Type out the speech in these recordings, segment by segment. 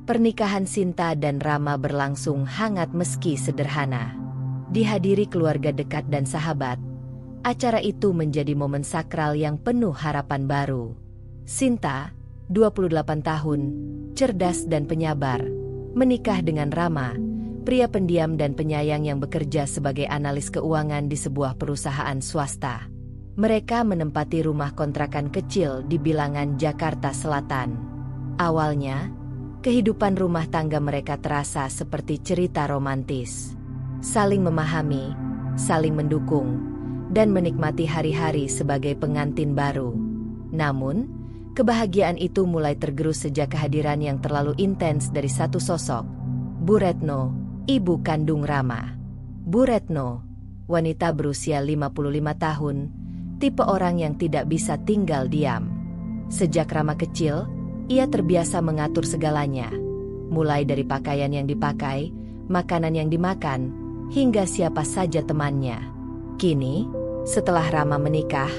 Pernikahan Sinta dan Rama berlangsung hangat meski sederhana. Dihadiri keluarga dekat dan sahabat, acara itu menjadi momen sakral yang penuh harapan baru. Sinta, 28 tahun, cerdas dan penyabar, menikah dengan Rama, pria pendiam dan penyayang yang bekerja sebagai analis keuangan di sebuah perusahaan swasta. Mereka menempati rumah kontrakan kecil di bilangan Jakarta Selatan. Awalnya, kehidupan rumah tangga mereka terasa seperti cerita romantis. Saling memahami, saling mendukung, dan menikmati hari-hari sebagai pengantin baru. Namun, kebahagiaan itu mulai tergerus sejak kehadiran yang terlalu intens dari satu sosok, Bu Retno, ibu kandung Rama. Bu Retno, wanita berusia 55 tahun, tipe orang yang tidak bisa tinggal diam. Sejak Rama kecil, ia terbiasa mengatur segalanya, mulai dari pakaian yang dipakai, makanan yang dimakan, hingga siapa saja temannya. Kini, setelah Rama menikah,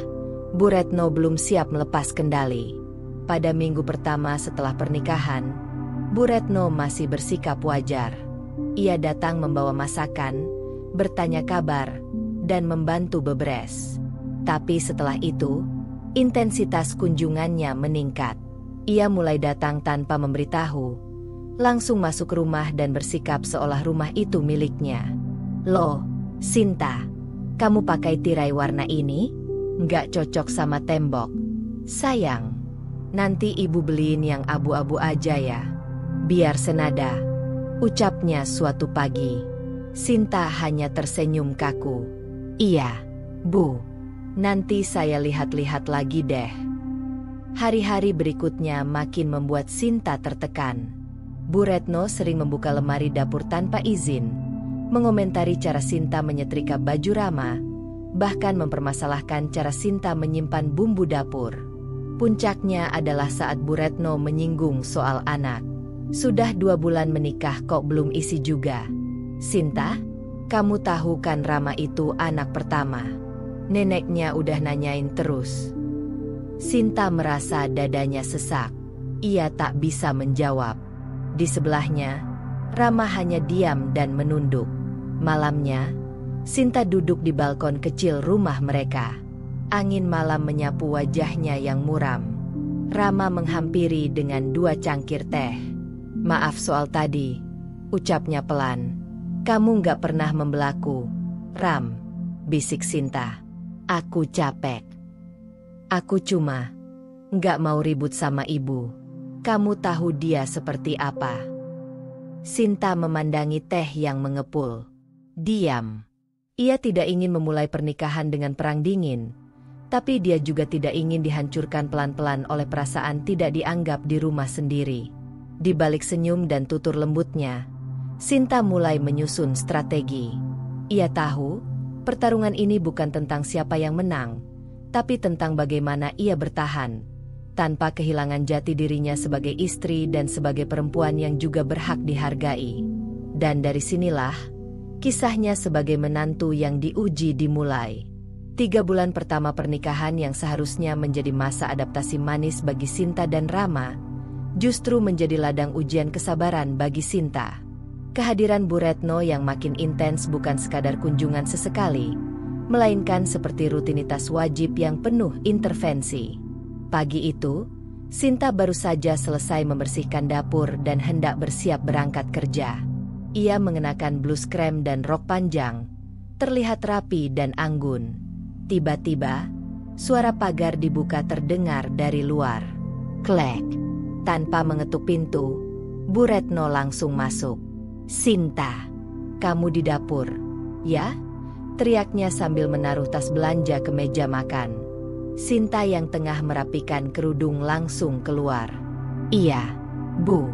Bu Retno belum siap melepas kendali. Pada minggu pertama setelah pernikahan, Bu Retno masih bersikap wajar. Ia datang membawa masakan, bertanya kabar, dan membantu beberes. Tapi setelah itu, intensitas kunjungannya meningkat. Ia mulai datang tanpa memberitahu, langsung masuk rumah dan bersikap seolah rumah itu miliknya. "Loh, Sinta, kamu pakai tirai warna ini? Nggak cocok sama tembok. Sayang, nanti ibu beliin yang abu-abu aja ya, biar senada," ucapnya suatu pagi. Sinta hanya tersenyum kaku. "Iya, Bu, nanti saya lihat-lihat lagi deh." Hari-hari berikutnya makin membuat Sinta tertekan. Bu Retno sering membuka lemari dapur tanpa izin, mengomentari cara Sinta menyetrika baju Rama, bahkan mempermasalahkan cara Sinta menyimpan bumbu dapur. Puncaknya adalah saat Bu Retno menyinggung soal anak. "Sudah 2 bulan menikah kok belum isi juga. Sinta, kamu tahu kan Rama itu anak pertama. Neneknya udah nanyain terus." Sinta merasa dadanya sesak. Ia tak bisa menjawab. Di sebelahnya, Rama hanya diam dan menunduk. Malamnya, Sinta duduk di balkon kecil rumah mereka. Angin malam menyapu wajahnya yang muram. Rama menghampiri dengan 2 cangkir teh. "Maaf soal tadi," ucapnya pelan. "Kamu gak pernah membelaku, Ram," bisik Sinta. "Aku capek. Aku cuma nggak mau ribut sama ibu. Kamu tahu dia seperti apa." Sinta memandangi teh yang mengepul. Diam. Ia tidak ingin memulai pernikahan dengan perang dingin, tapi dia juga tidak ingin dihancurkan pelan-pelan oleh perasaan tidak dianggap di rumah sendiri. Di balik senyum dan tutur lembutnya, Sinta mulai menyusun strategi. Ia tahu, pertarungan ini bukan tentang siapa yang menang, tapi tentang bagaimana ia bertahan, tanpa kehilangan jati dirinya sebagai istri dan sebagai perempuan yang juga berhak dihargai. Dan dari sinilah, kisahnya sebagai menantu yang diuji dimulai. 3 bulan pertama pernikahan yang seharusnya menjadi masa adaptasi manis bagi Sinta dan Rama, justru menjadi ladang ujian kesabaran bagi Sinta. Kehadiran Bu Retno yang makin intens bukan sekadar kunjungan sesekali, melainkan seperti rutinitas wajib yang penuh intervensi. Pagi itu, Sinta baru saja selesai membersihkan dapur dan hendak bersiap berangkat kerja. Ia mengenakan blus krem dan rok panjang, terlihat rapi dan anggun. Tiba-tiba, suara pagar dibuka terdengar dari luar. Klek. Tanpa mengetuk pintu, Bu Retno langsung masuk. "Sinta, kamu di dapur, ya?" teriaknya sambil menaruh tas belanja ke meja makan. Sinta yang tengah merapikan kerudung langsung keluar. "Iya, Bu.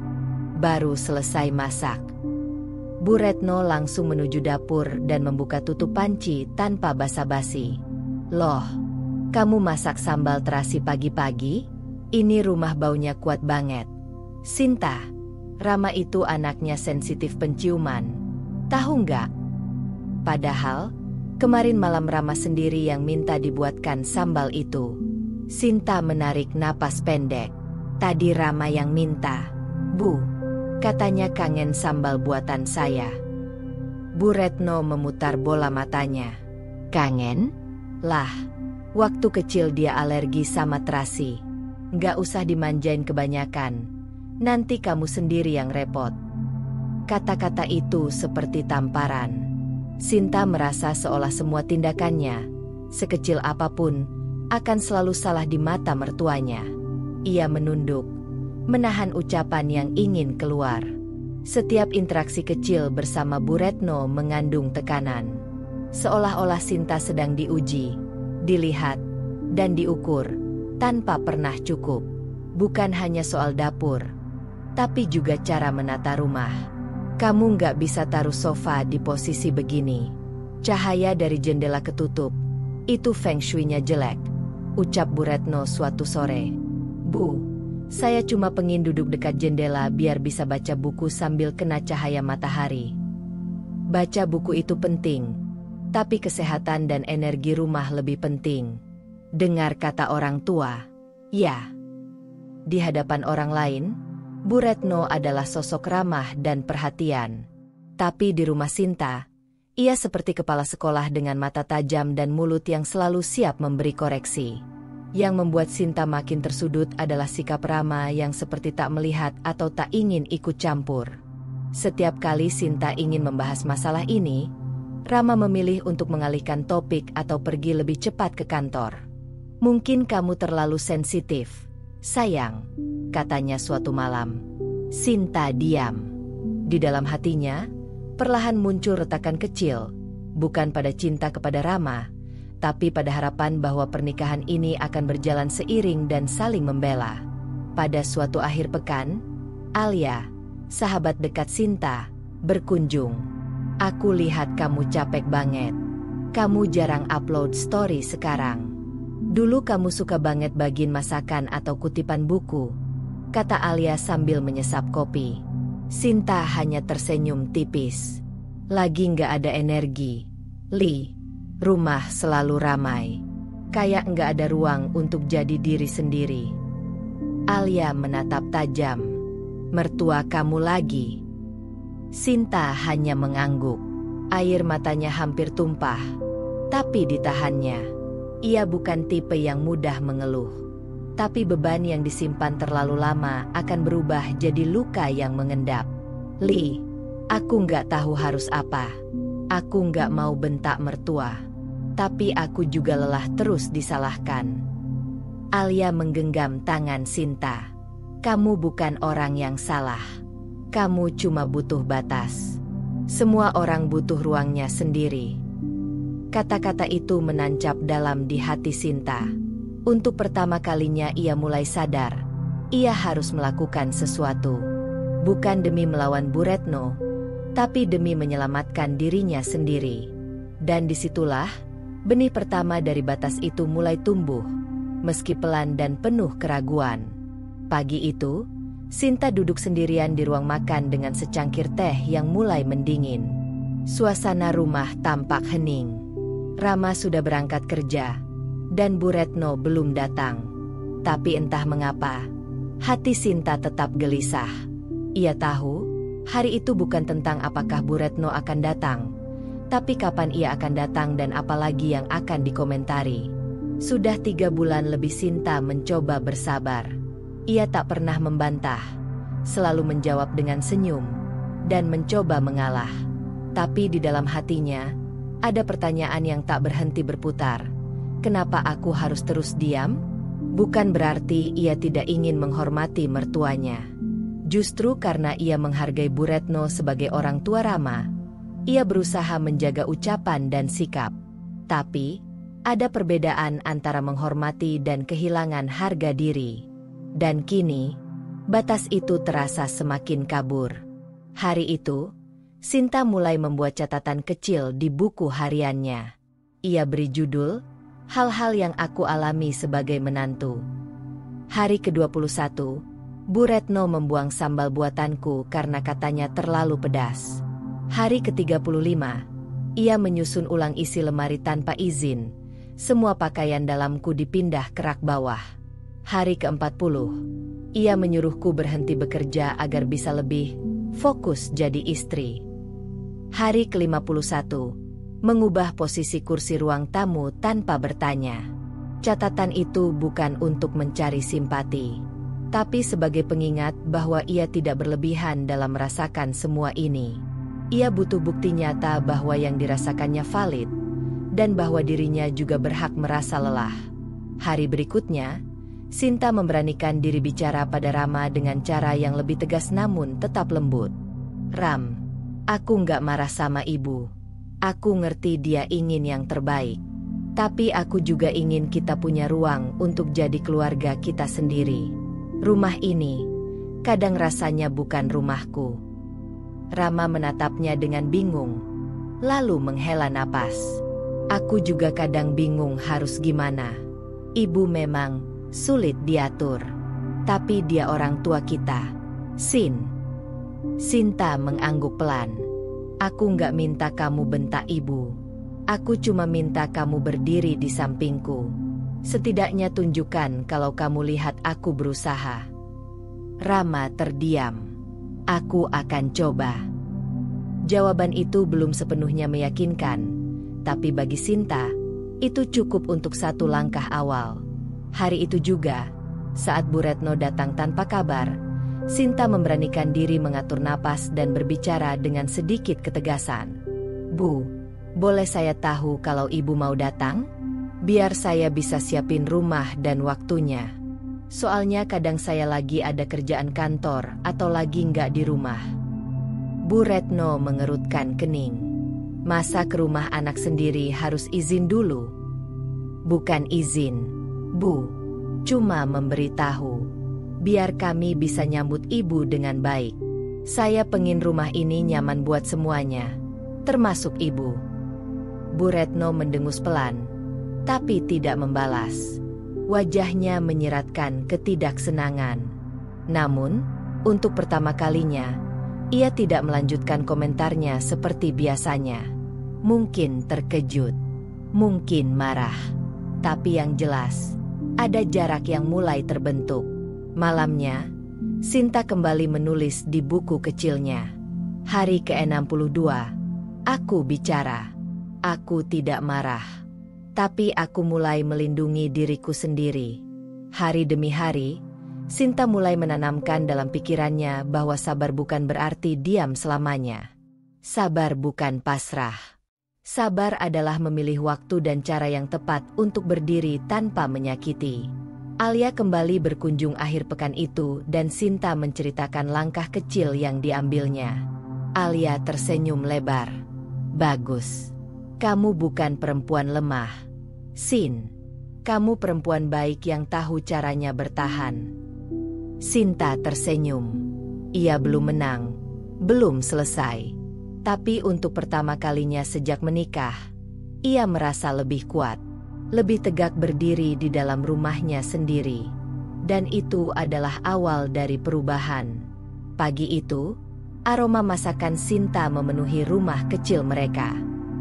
Baru selesai masak." Bu Retno langsung menuju dapur dan membuka tutup panci tanpa basa-basi. "Loh, kamu masak sambal terasi pagi-pagi? Ini rumah baunya kuat banget." "Sinta, Rama itu anaknya sensitif penciuman. Tahu nggak? Padahal, kemarin malam Rama sendiri yang minta dibuatkan sambal itu." Sinta menarik napas pendek. "Tadi Rama yang minta, Bu." Katanya kangen sambal buatan saya. Bu Retno memutar bola matanya. Kangen? Lah, waktu kecil dia alergi sama terasi. Nggak usah dimanjain kebanyakan. Nanti kamu sendiri yang repot. Kata-kata itu seperti tamparan. Sinta merasa seolah semua tindakannya, sekecil apapun, akan selalu salah di mata mertuanya. Ia menunduk, menahan ucapan yang ingin keluar. Setiap interaksi kecil bersama Bu Retno mengandung tekanan. Seolah-olah Sinta sedang diuji, dilihat, dan diukur, tanpa pernah cukup. Bukan hanya soal dapur, tapi juga cara menata rumah. Kamu nggak bisa taruh sofa di posisi begini. Cahaya dari jendela ketutup. Itu feng shui-nya jelek, ucap Bu Retno suatu sore. Bu, saya cuma pengin duduk dekat jendela biar bisa baca buku sambil kena cahaya matahari. Baca buku itu penting, tapi kesehatan dan energi rumah lebih penting. Dengar kata orang tua. Ya. Di hadapan orang lain, Bu Retno adalah sosok ramah dan perhatian. Tapi di rumah Sinta, ia seperti kepala sekolah dengan mata tajam dan mulut yang selalu siap memberi koreksi. Yang membuat Sinta makin tersudut adalah sikap Rama yang seperti tak melihat atau tak ingin ikut campur. Setiap kali Sinta ingin membahas masalah ini, Rama memilih untuk mengalihkan topik atau pergi lebih cepat ke kantor. Mungkin kamu terlalu sensitif, sayang, katanya suatu malam. Sinta diam. Di dalam hatinya, perlahan muncul retakan kecil, bukan pada cinta kepada Rama, tapi pada harapan bahwa pernikahan ini akan berjalan seiring dan saling membela. Pada suatu akhir pekan, Alia, sahabat dekat Sinta, berkunjung. Aku lihat kamu capek banget. Kamu jarang upload story sekarang. Dulu kamu suka banget bagiin masakan atau kutipan buku, kata Alia sambil menyesap kopi. Sinta hanya tersenyum tipis. Lagi nggak ada energi, Li. Rumah selalu ramai. Kayak nggak ada ruang untuk jadi diri sendiri. Alia menatap tajam. Mertua kamu lagi. Sinta hanya mengangguk. Air matanya hampir tumpah, tapi ditahannya. Ia bukan tipe yang mudah mengeluh. Tapi beban yang disimpan terlalu lama akan berubah jadi luka yang mengendap. Li, aku nggak tahu harus apa. Aku nggak mau bentak mertua. Tapi aku juga lelah terus disalahkan. Alia menggenggam tangan Sinta. Kamu bukan orang yang salah. Kamu cuma butuh batas. Semua orang butuh ruangnya sendiri. Kata-kata itu menancap dalam di hati Sinta. Untuk pertama kalinya ia mulai sadar, ia harus melakukan sesuatu. Bukan demi melawan Bu Retno, tapi demi menyelamatkan dirinya sendiri. Dan disitulah, benih pertama dari batas itu mulai tumbuh, meski pelan dan penuh keraguan. Pagi itu, Sinta duduk sendirian di ruang makan dengan secangkir teh yang mulai mendingin. Suasana rumah tampak hening. Rama sudah berangkat kerja, dan Bu Retno belum datang. Tapi entah mengapa, hati Sinta tetap gelisah. Ia tahu, hari itu bukan tentang apakah Bu Retno akan datang, tapi kapan ia akan datang dan apalagi yang akan dikomentari. Sudah 3 bulan lebih Sinta mencoba bersabar. Ia tak pernah membantah, selalu menjawab dengan senyum, dan mencoba mengalah. Tapi di dalam hatinya, ada pertanyaan yang tak berhenti berputar. Kenapa aku harus terus diam? Bukan berarti ia tidak ingin menghormati mertuanya. Justru karena ia menghargai Bu Retno sebagai orang tua Rama, ia berusaha menjaga ucapan dan sikap. Tapi, ada perbedaan antara menghormati dan kehilangan harga diri. Dan kini, batas itu terasa semakin kabur. Hari itu, Sinta mulai membuat catatan kecil di buku hariannya. Ia beri judul, Hal-hal yang aku alami sebagai menantu. Hari ke-21, Bu Retno membuang sambal buatanku karena katanya terlalu pedas. Hari ke-35, ia menyusun ulang isi lemari tanpa izin. Semua pakaian dalamku dipindah ke rak bawah. Hari ke-40, ia menyuruhku berhenti bekerja agar bisa lebih fokus jadi istri. Hari ke-51, mengubah posisi kursi ruang tamu tanpa bertanya. Catatan itu bukan untuk mencari simpati, tapi sebagai pengingat bahwa ia tidak berlebihan dalam merasakan semua ini. Ia butuh bukti nyata bahwa yang dirasakannya valid, dan bahwa dirinya juga berhak merasa lelah. Hari berikutnya, Sinta memberanikan diri bicara pada Rama dengan cara yang lebih tegas namun tetap lembut. "Ram, aku nggak marah sama ibu. Aku ngerti dia ingin yang terbaik. Tapi aku juga ingin kita punya ruang untuk jadi keluarga kita sendiri. Rumah ini, kadang rasanya bukan rumahku." Rama menatapnya dengan bingung, lalu menghela napas. "Aku juga kadang bingung harus gimana. Ibu memang sulit diatur. Tapi dia orang tua kita, Sin." Sinta mengangguk pelan. "Aku nggak minta kamu bentak ibu. Aku cuma minta kamu berdiri di sampingku. Setidaknya tunjukkan kalau kamu lihat aku berusaha." Rama terdiam. "Aku akan coba." Jawaban itu belum sepenuhnya meyakinkan, tapi bagi Sinta, itu cukup untuk satu langkah awal. Hari itu juga, saat Bu Retno datang tanpa kabar, Sinta memberanikan diri mengatur napas dan berbicara dengan sedikit ketegasan. "Bu, boleh saya tahu kalau ibu mau datang? Biar saya bisa siapin rumah dan waktunya. Soalnya kadang saya lagi ada kerjaan kantor atau lagi nggak di rumah." Bu Retno mengerutkan kening. "Masa ke rumah anak sendiri harus izin dulu?" "Bukan izin, Bu. Cuma memberitahu. Biar kami bisa nyambut ibu dengan baik. Saya pengen rumah ini nyaman buat semuanya, termasuk ibu." Bu Retno mendengus pelan, tapi tidak membalas. Wajahnya menyiratkan ketidaksenangan. Namun, untuk pertama kalinya, ia tidak melanjutkan komentarnya seperti biasanya. Mungkin terkejut, mungkin marah. Tapi yang jelas, ada jarak yang mulai terbentuk. Malamnya, Sinta kembali menulis di buku kecilnya. Hari ke-62, aku bicara. Aku tidak marah. Tapi aku mulai melindungi diriku sendiri. Hari demi hari, Sinta mulai menanamkan dalam pikirannya bahwa sabar bukan berarti diam selamanya. Sabar bukan pasrah. Sabar adalah memilih waktu dan cara yang tepat untuk berdiri tanpa menyakiti. Alia kembali berkunjung akhir pekan itu dan Sinta menceritakan langkah kecil yang diambilnya. Alia tersenyum lebar. "Bagus. Kamu bukan perempuan lemah, Sin. Kamu perempuan baik yang tahu caranya bertahan." Sinta tersenyum. Ia belum menang, belum selesai. Tapi untuk pertama kalinya sejak menikah, ia merasa lebih kuat, lebih tegak berdiri di dalam rumahnya sendiri. Dan itu adalah awal dari perubahan. Pagi itu, aroma masakan Sinta memenuhi rumah kecil mereka.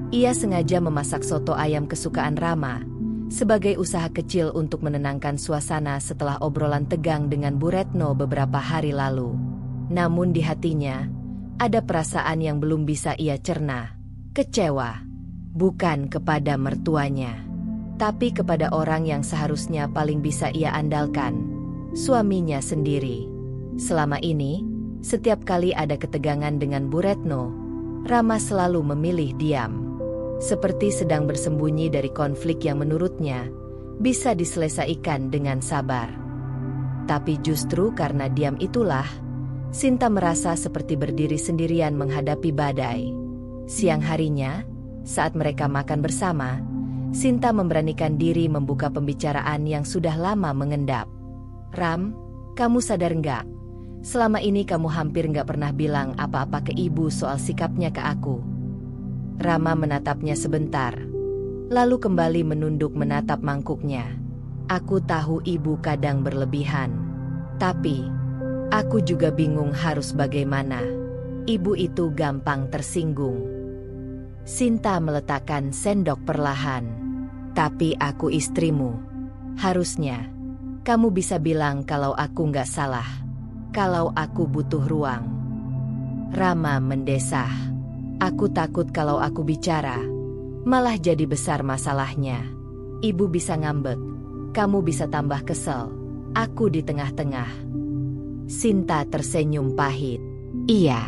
Ia sengaja memasak soto ayam kesukaan Rama, sebagai usaha kecil untuk menenangkan suasana setelah obrolan tegang dengan Bu Retno beberapa hari lalu. Namun di hatinya, ada perasaan yang belum bisa ia cerna. Kecewa. Bukan kepada mertuanya, tapi kepada orang yang seharusnya paling bisa ia andalkan, suaminya sendiri. Selama ini, setiap kali ada ketegangan dengan Bu Retno, Rama selalu memilih diam. Seperti sedang bersembunyi dari konflik yang menurutnya bisa diselesaikan dengan sabar. Tapi justru karena diam itulah, Sinta merasa seperti berdiri sendirian menghadapi badai. Siang harinya, saat mereka makan bersama, Sinta memberanikan diri membuka pembicaraan yang sudah lama mengendap. "Ram, kamu sadar nggak? Selama ini kamu hampir nggak pernah bilang apa-apa ke ibu soal sikapnya ke aku." Rama menatapnya sebentar, lalu kembali menunduk menatap mangkuknya. "Aku tahu ibu kadang berlebihan, tapi aku juga bingung harus bagaimana. Ibu itu gampang tersinggung." Sinta meletakkan sendok perlahan. "Tapi aku istrimu. Harusnya kamu bisa bilang kalau aku nggak salah. Kalau aku butuh ruang." Rama mendesah. Aku takut kalau aku bicara, malah jadi besar masalahnya. Ibu bisa ngambek, kamu bisa tambah kesel. Aku di tengah-tengah. Sinta tersenyum pahit. Iya,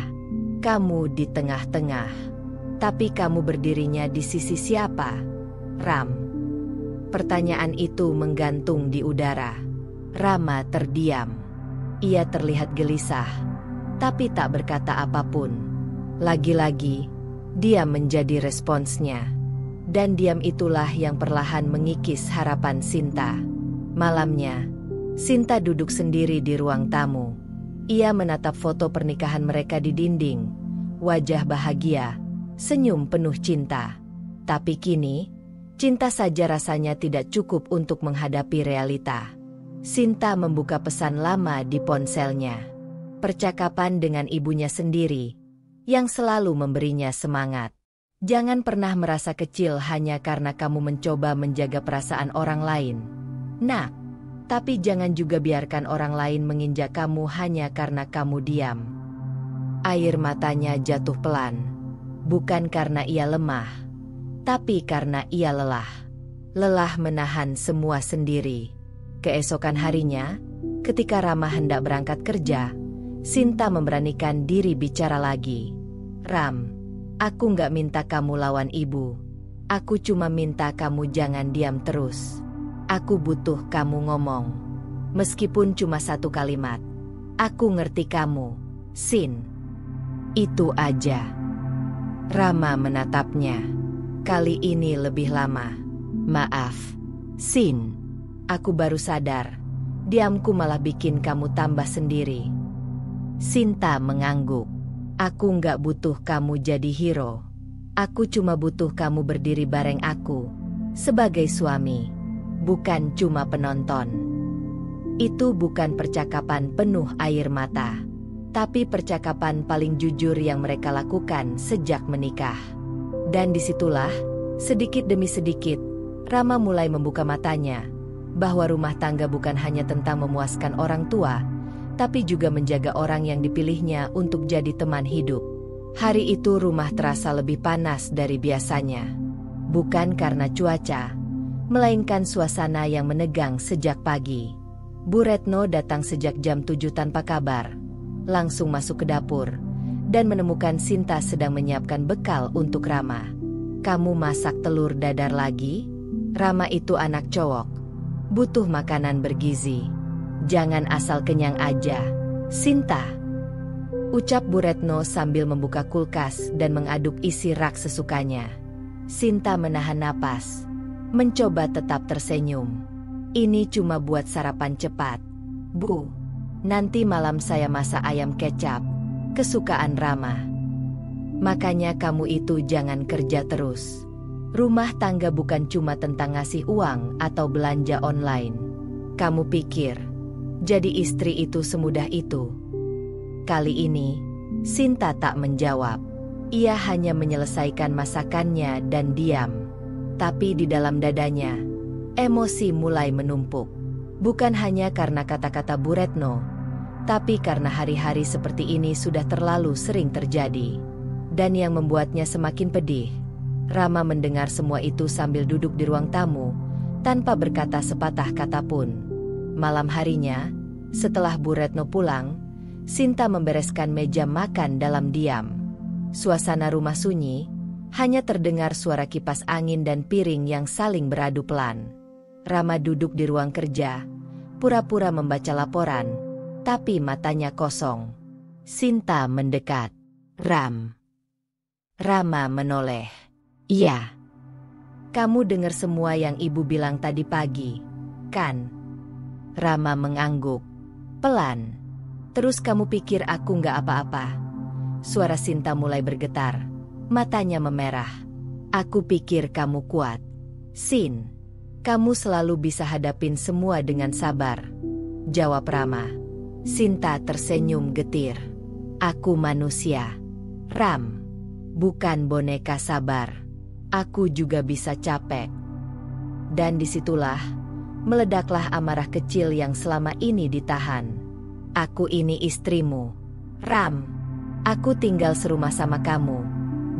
kamu di tengah-tengah. Tapi kamu berdirinya di sisi siapa? Ram. Pertanyaan itu menggantung di udara. Rama terdiam. Ia terlihat gelisah, tapi tak berkata apapun. Lagi-lagi, diam menjadi responsnya. Dan diam itulah yang perlahan mengikis harapan Sinta. Malamnya, Sinta duduk sendiri di ruang tamu. Ia menatap foto pernikahan mereka di dinding. Wajah bahagia, senyum penuh cinta. Tapi kini, cinta saja rasanya tidak cukup untuk menghadapi realita. Sinta membuka pesan lama di ponselnya. Percakapan dengan ibunya sendiri, yang selalu memberinya semangat. Jangan pernah merasa kecil hanya karena kamu mencoba menjaga perasaan orang lain. Nak. Tapi jangan juga biarkan orang lain menginjak kamu hanya karena kamu diam. Air matanya jatuh pelan. Bukan karena ia lemah, tapi karena ia lelah. Lelah menahan semua sendiri. Keesokan harinya, ketika Rama hendak berangkat kerja, Sinta memberanikan diri bicara lagi. Ram, aku nggak minta kamu lawan ibu. Aku cuma minta kamu jangan diam terus. Aku butuh kamu ngomong. Meskipun cuma satu kalimat. Aku ngerti kamu, Sin. Itu aja. Rama menatapnya. Kali ini lebih lama. Maaf, Sin. Aku baru sadar. Diamku malah bikin kamu tambah sendiri. Sinta mengangguk. Aku nggak butuh kamu jadi hero. Aku cuma butuh kamu berdiri bareng aku. Sebagai suami. Bukan cuma penonton. Itu bukan percakapan penuh air mata, tapi percakapan paling jujur yang mereka lakukan sejak menikah. Dan disitulah, sedikit demi sedikit, Rama mulai membuka matanya, bahwa rumah tangga bukan hanya tentang memuaskan orang tua, tapi juga menjaga orang yang dipilihnya untuk jadi teman hidup. Hari itu rumah terasa lebih panas dari biasanya. Bukan karena cuaca, melainkan suasana yang menegang sejak pagi. Bu Retno datang sejak jam 7 tanpa kabar. Langsung masuk ke dapur, dan menemukan Sinta sedang menyiapkan bekal untuk Rama. Kamu masak telur dadar lagi? Rama itu anak cowok. Butuh makanan bergizi. Jangan asal kenyang aja, Sinta. Ucap Bu Retno sambil membuka kulkas dan mengaduk isi rak sesukanya. Sinta menahan napas. Mencoba tetap tersenyum. Ini cuma buat sarapan cepat. Bu, nanti malam saya masak ayam kecap, kesukaan Rama. Makanya kamu itu jangan kerja terus. Rumah tangga bukan cuma tentang ngasih uang atau belanja online. Kamu pikir, jadi istri itu semudah itu? Kali ini, Sinta tak menjawab. Ia hanya menyelesaikan masakannya dan diam. Tapi di dalam dadanya, emosi mulai menumpuk. Bukan hanya karena kata-kata Bu Retno, tapi karena hari-hari seperti ini sudah terlalu sering terjadi. Dan yang membuatnya semakin pedih, Rama mendengar semua itu sambil duduk di ruang tamu, tanpa berkata sepatah kata pun. Malam harinya, setelah Bu Retno pulang, Sinta membereskan meja makan dalam diam. Suasana rumah sunyi, hanya terdengar suara kipas angin dan piring yang saling beradu pelan. Rama duduk di ruang kerja, pura-pura membaca laporan, tapi matanya kosong. Sinta mendekat. Ram. Rama menoleh. Iya. Kamu dengar semua yang ibu bilang tadi pagi, kan? Rama mengangguk. Pelan. Terus kamu pikir aku nggak apa-apa? Suara Sinta mulai bergetar. Matanya memerah. Aku pikir kamu kuat. Sin, kamu selalu bisa hadapin semua dengan sabar. Jawab Rama. Sinta tersenyum getir. Aku manusia. Ram, bukan boneka sabar. Aku juga bisa capek. Dan disitulah, meledaklah amarah kecil yang selama ini ditahan. Aku ini istrimu, Ram. Aku tinggal serumah sama kamu,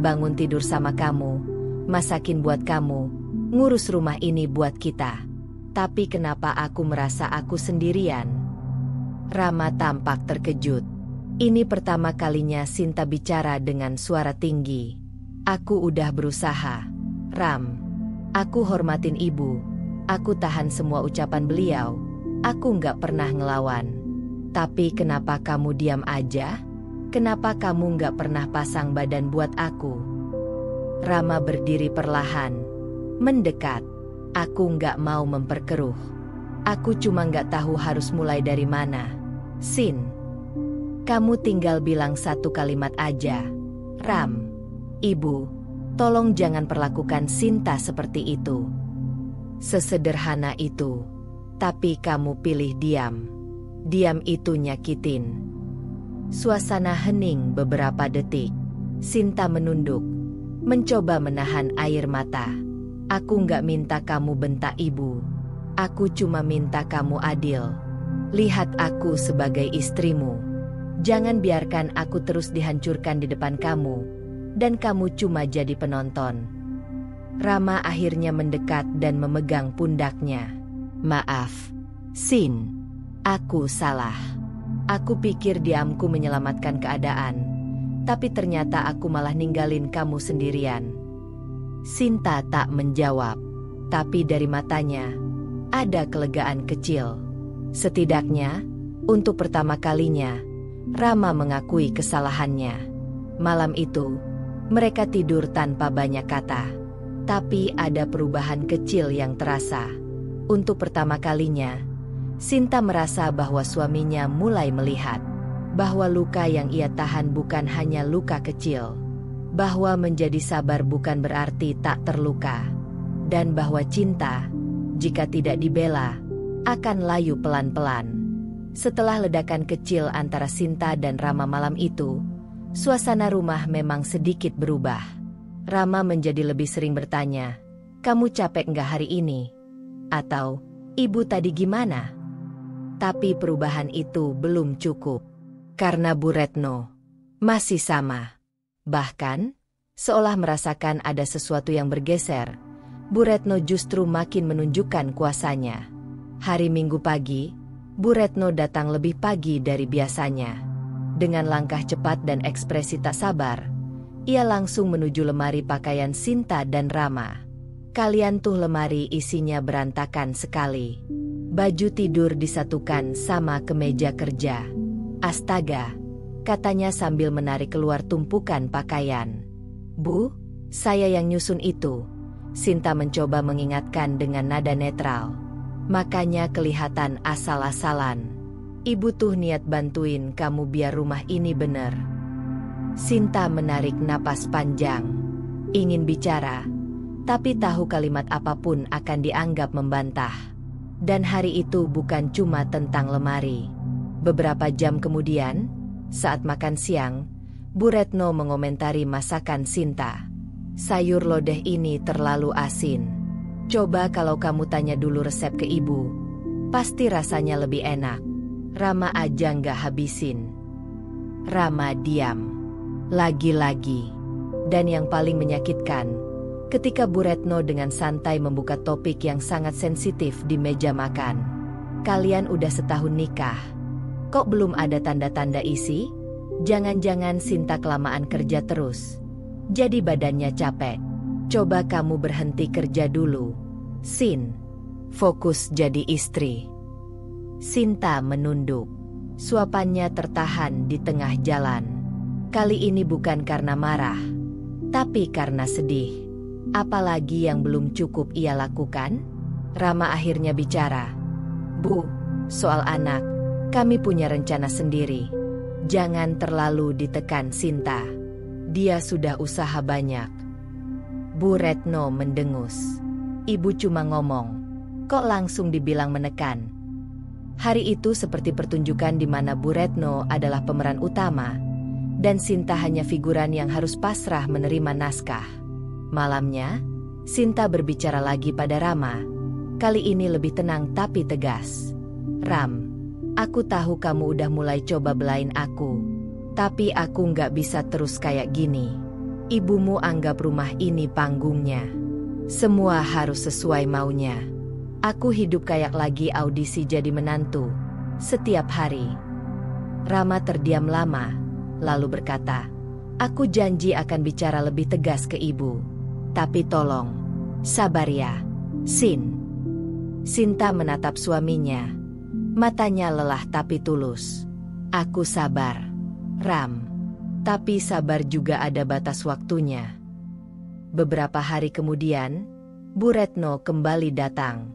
bangun tidur sama kamu, masakin buat kamu, ngurus rumah ini buat kita. Tapi kenapa aku merasa aku sendirian? Rama tampak terkejut. Ini pertama kalinya Sinta bicara dengan suara tinggi. Aku udah berusaha. Ram, aku hormatin ibu. Aku tahan semua ucapan beliau. Aku nggak pernah ngelawan. Tapi kenapa kamu diam aja? Kenapa kamu nggak pernah pasang badan buat aku? Rama berdiri perlahan, mendekat. Aku nggak mau memperkeruh. Aku cuma nggak tahu harus mulai dari mana. Sin, kamu tinggal bilang satu kalimat aja. Ram, ibu, tolong jangan perlakukan Sinta seperti itu. Sesederhana itu. Tapi kamu pilih diam. Diam itu nyakitin. Suasana hening beberapa detik. Sinta menunduk, mencoba menahan air mata. Aku nggak minta kamu bentak ibu. Aku cuma minta kamu adil. Lihat aku sebagai istrimu. Jangan biarkan aku terus dihancurkan di depan kamu. Dan kamu cuma jadi penonton. Rama akhirnya mendekat dan memegang pundaknya. Maaf, Sin. Aku salah. Aku pikir diamku menyelamatkan keadaan, tapi ternyata aku malah ninggalin kamu sendirian. Sinta tak menjawab, tapi dari matanya ada kelegaan kecil. Setidaknya, untuk pertama kalinya, Rama mengakui kesalahannya. Malam itu, mereka tidur tanpa banyak kata, tapi ada perubahan kecil yang terasa. Untuk pertama kalinya, Sinta merasa bahwa suaminya mulai melihat bahwa luka yang ia tahan bukan hanya luka kecil, bahwa menjadi sabar bukan berarti tak terluka, dan bahwa cinta, jika tidak dibela, akan layu pelan-pelan. Setelah ledakan kecil antara Sinta dan Rama malam itu, suasana rumah memang sedikit berubah. Rama menjadi lebih sering bertanya, "Kamu capek nggak hari ini?" Atau, "Ibu tadi gimana?" Tapi perubahan itu belum cukup, karena Bu Retno masih sama. Bahkan, seolah merasakan ada sesuatu yang bergeser, Bu Retno justru makin menunjukkan kuasanya. Hari Minggu pagi, Bu Retno datang lebih pagi dari biasanya. Dengan langkah cepat dan ekspresi tak sabar, ia langsung menuju lemari pakaian Sinta dan Rama. Kalian tuh lemari isinya berantakan sekali. Baju tidur disatukan sama kemeja kerja. Astaga, katanya sambil menarik keluar tumpukan pakaian. Bu, saya yang nyusun itu. Sinta mencoba mengingatkan dengan nada netral. Makanya kelihatan asal-asalan. Ibu tuh niat bantuin kamu biar rumah ini bener. Sinta menarik napas panjang. Ingin bicara, tapi tahu kalimat apapun akan dianggap membantah. Dan hari itu bukan cuma tentang lemari. Beberapa jam kemudian, saat makan siang, Bu Retno mengomentari masakan Sinta. Sayur lodeh ini terlalu asin. Coba kalau kamu tanya dulu resep ke ibu. Pasti rasanya lebih enak. Rama aja nggak habisin. Rama diam. Lagi-lagi. Dan yang paling menyakitkan, ketika Bu Retno dengan santai membuka topik yang sangat sensitif di meja makan. Kalian udah setahun nikah. Kok belum ada tanda-tanda isi? Jangan-jangan Sinta kelamaan kerja terus. Jadi badannya capek. Coba kamu berhenti kerja dulu. Sin, fokus jadi istri. Sinta menunduk. Suapannya tertahan di tengah jalan. Kali ini bukan karena marah, tapi karena sedih. Apalagi yang belum cukup ia lakukan? Rama akhirnya bicara. Bu, soal anak, kami punya rencana sendiri. Jangan terlalu ditekan Sinta. Dia sudah usaha banyak. Bu Retno mendengus. Ibu cuma ngomong. Kok langsung dibilang menekan? Hari itu seperti pertunjukan di mana Bu Retno adalah pemeran utama, dan Sinta hanya figuran yang harus pasrah menerima naskah. Malamnya, Sinta berbicara lagi pada Rama. Kali ini lebih tenang tapi tegas. Ram, aku tahu kamu udah mulai coba belain aku. Tapi aku nggak bisa terus kayak gini. Ibumu anggap rumah ini panggungnya. Semua harus sesuai maunya. Aku hidup kayak lagi audisi jadi menantu. Setiap hari. Rama terdiam lama, lalu berkata, "Aku janji akan bicara lebih tegas ke ibu. Tapi tolong, sabar ya, Sin." Sinta menatap suaminya. Matanya lelah tapi tulus. "Aku sabar, Ram. Tapi sabar juga ada batas waktunya." Beberapa hari kemudian, Bu Retno kembali datang.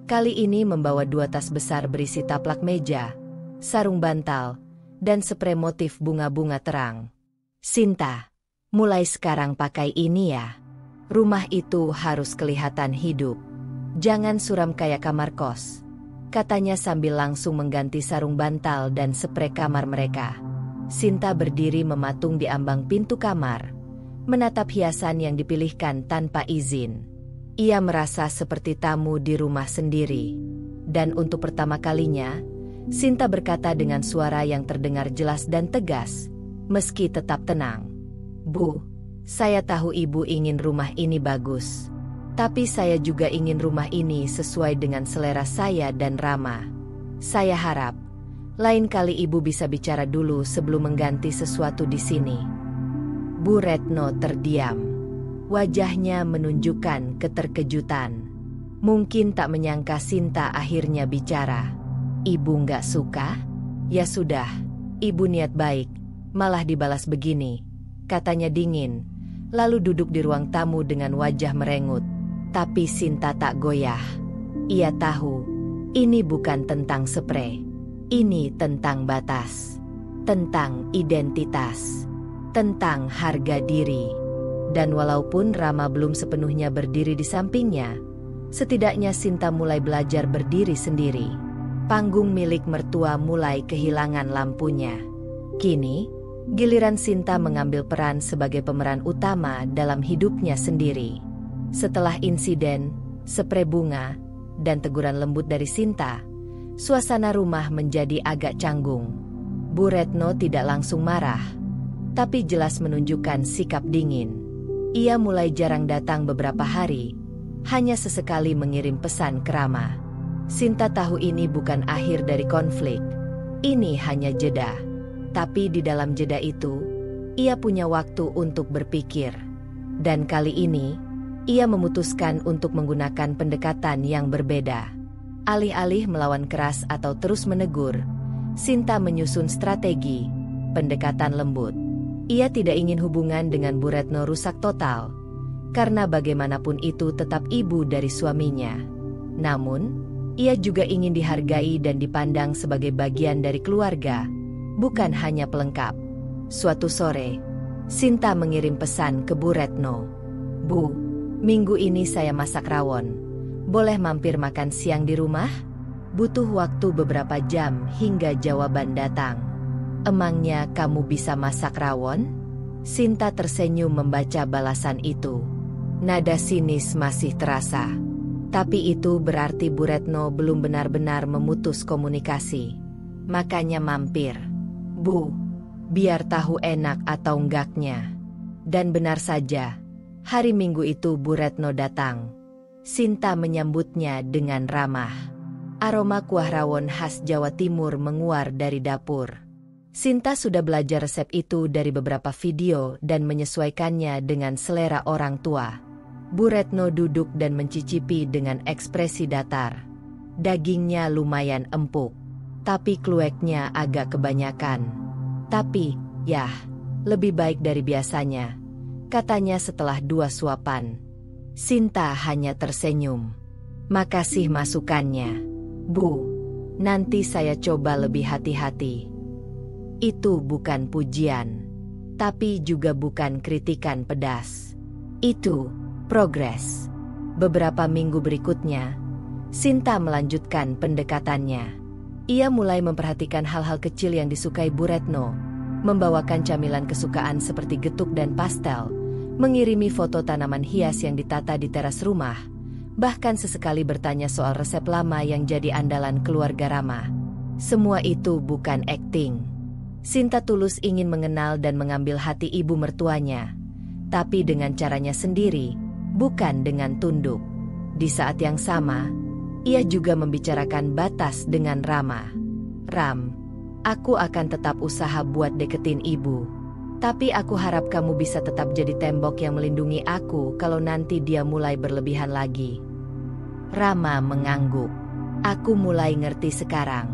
Kali ini membawa 2 tas besar berisi taplak meja, sarung bantal, dan sprei motif bunga-bunga terang. "Sinta, mulai sekarang pakai ini ya. Rumah itu harus kelihatan hidup. Jangan suram kayak kamar kos," katanya sambil langsung mengganti sarung bantal dan sprei kamar mereka. Sinta berdiri mematung di ambang pintu kamar, menatap hiasan yang dipilihkan tanpa izin. Ia merasa seperti tamu di rumah sendiri. Dan untuk pertama kalinya, Sinta berkata dengan suara yang terdengar jelas dan tegas, meski tetap tenang. "Bu, saya tahu ibu ingin rumah ini bagus. Tapi saya juga ingin rumah ini sesuai dengan selera saya dan Rama. Saya harap lain kali ibu bisa bicara dulu sebelum mengganti sesuatu di sini." Bu Retno terdiam. Wajahnya menunjukkan keterkejutan. Mungkin tak menyangka Sinta akhirnya bicara. "Ibu nggak suka? Ya sudah, ibu niat baik, malah dibalas begini," katanya dingin, lalu duduk di ruang tamu dengan wajah merengut. Tapi Sinta tak goyah. Ia tahu, ini bukan tentang sprei. Ini tentang batas, tentang identitas, tentang harga diri. Dan walaupun Rama belum sepenuhnya berdiri di sampingnya, setidaknya Sinta mulai belajar berdiri sendiri. Panggung milik mertua mulai kehilangan lampunya. Kini, giliran Sinta mengambil peran sebagai pemeran utama dalam hidupnya sendiri. Setelah insiden, sprei bunga, dan teguran lembut dari Sinta, suasana rumah menjadi agak canggung. Bu Retno tidak langsung marah, tapi jelas menunjukkan sikap dingin. Ia mulai jarang datang beberapa hari, hanya sesekali mengirim pesan ke Rama. Sinta tahu ini bukan akhir dari konflik, ini hanya jeda. Tapi di dalam jeda itu, ia punya waktu untuk berpikir. Dan kali ini, ia memutuskan untuk menggunakan pendekatan yang berbeda. Alih-alih melawan keras atau terus menegur, Sinta menyusun strategi, pendekatan lembut. Ia tidak ingin hubungan dengan Bu Retno rusak total, karena bagaimanapun itu tetap ibu dari suaminya. Namun, ia juga ingin dihargai dan dipandang sebagai bagian dari keluarga, bukan hanya pelengkap. Suatu sore, Sinta mengirim pesan ke Bu Retno. "Bu, minggu ini saya masak rawon. Boleh mampir makan siang di rumah?" Butuh waktu beberapa jam hingga jawaban datang. "Emangnya kamu bisa masak rawon?" Sinta tersenyum membaca balasan itu. Nada sinis masih terasa. Tapi itu berarti Bu Retno belum benar-benar memutus komunikasi. Makanya mampir. "Bu, biar tahu enak atau enggaknya." Dan benar saja, hari Minggu itu Bu Retno datang. Sinta menyambutnya dengan ramah. Aroma kuah rawon khas Jawa Timur menguar dari dapur. Sinta sudah belajar resep itu dari beberapa video dan menyesuaikannya dengan selera orang tua. Bu Retno duduk dan mencicipi dengan ekspresi datar. Dagingnya lumayan empuk, tapi klueknya agak kebanyakan. Tapi, yah, lebih baik dari biasanya, katanya setelah 2 suapan. Sinta hanya tersenyum. "Makasih masukannya, Bu. Nanti saya coba lebih hati-hati." Itu bukan pujian, tapi juga bukan kritikan pedas. Itu progres. Beberapa minggu berikutnya, Sinta melanjutkan pendekatannya. Ia mulai memperhatikan hal-hal kecil yang disukai Bu Retno, membawakan camilan kesukaan seperti getuk dan pastel, mengirimi foto tanaman hias yang ditata di teras rumah, bahkan sesekali bertanya soal resep lama yang jadi andalan keluarga Rama. Semua itu bukan akting. Sinta tulus ingin mengenal dan mengambil hati ibu mertuanya, tapi dengan caranya sendiri, bukan dengan tunduk. Di saat yang sama, ia juga membicarakan batas dengan Rama. Ram, aku akan tetap usaha buat deketin ibu. Tapi aku harap kamu bisa tetap jadi tembok yang melindungi aku kalau nanti dia mulai berlebihan lagi. Rama mengangguk. Aku mulai ngerti sekarang.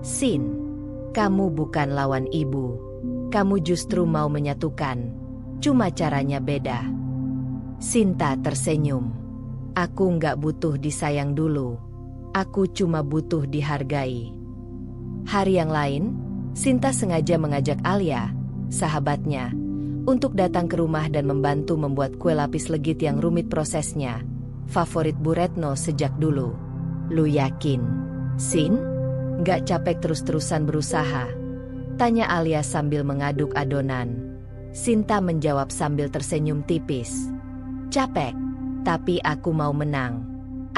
Sin, kamu bukan lawan ibu. Kamu justru mau menyatukan. Cuma caranya beda. Sinta tersenyum. Aku nggak butuh disayang dulu. Aku cuma butuh dihargai. Hari yang lain, Sinta sengaja mengajak Alia, sahabatnya, untuk datang ke rumah dan membantu membuat kue lapis legit yang rumit prosesnya. Favorit Bu Retno sejak dulu. Lu yakin, Sin? Nggak capek terus-terusan berusaha? Tanya Alia sambil mengaduk adonan. Sinta menjawab sambil tersenyum tipis. Capek, tapi aku mau menang.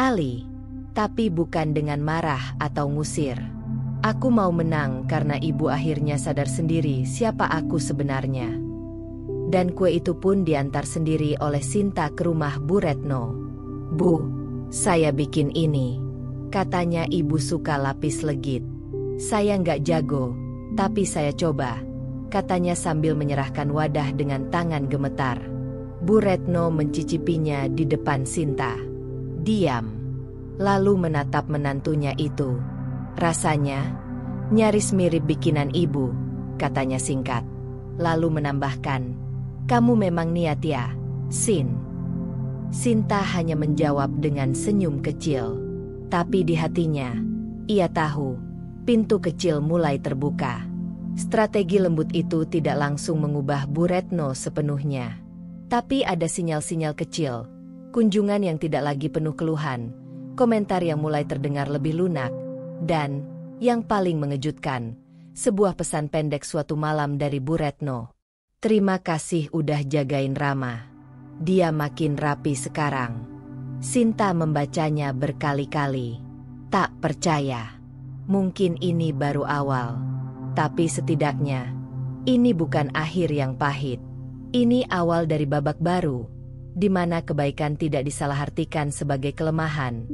Ali, tapi bukan dengan marah atau ngusir. Aku mau menang karena ibu akhirnya sadar sendiri siapa aku sebenarnya. Dan kue itu pun diantar sendiri oleh Sinta ke rumah Bu Retno. Bu, saya bikin ini. Katanya ibu suka lapis legit. Saya nggak jago, tapi saya coba. Katanya sambil menyerahkan wadah dengan tangan gemetar. Bu Retno mencicipinya di depan Sinta. Diam. Lalu menatap menantunya itu. Rasanya nyaris mirip bikinan ibu, katanya singkat. Lalu menambahkan, kamu memang niat ya, Sin. Sinta hanya menjawab dengan senyum kecil. Tapi di hatinya, ia tahu, pintu kecil mulai terbuka. Strategi lembut itu tidak langsung mengubah Bu Retno sepenuhnya. Tapi ada sinyal-sinyal kecil, kunjungan yang tidak lagi penuh keluhan, komentar yang mulai terdengar lebih lunak, dan, yang paling mengejutkan, sebuah pesan pendek suatu malam dari Bu Retno. Terima kasih udah jagain Rama. Dia makin rapi sekarang. Sinta membacanya berkali-kali. Tak percaya. Mungkin ini baru awal. Tapi setidaknya, ini bukan akhir yang pahit. Ini awal dari babak baru, di mana kebaikan tidak disalahartikan sebagai kelemahan,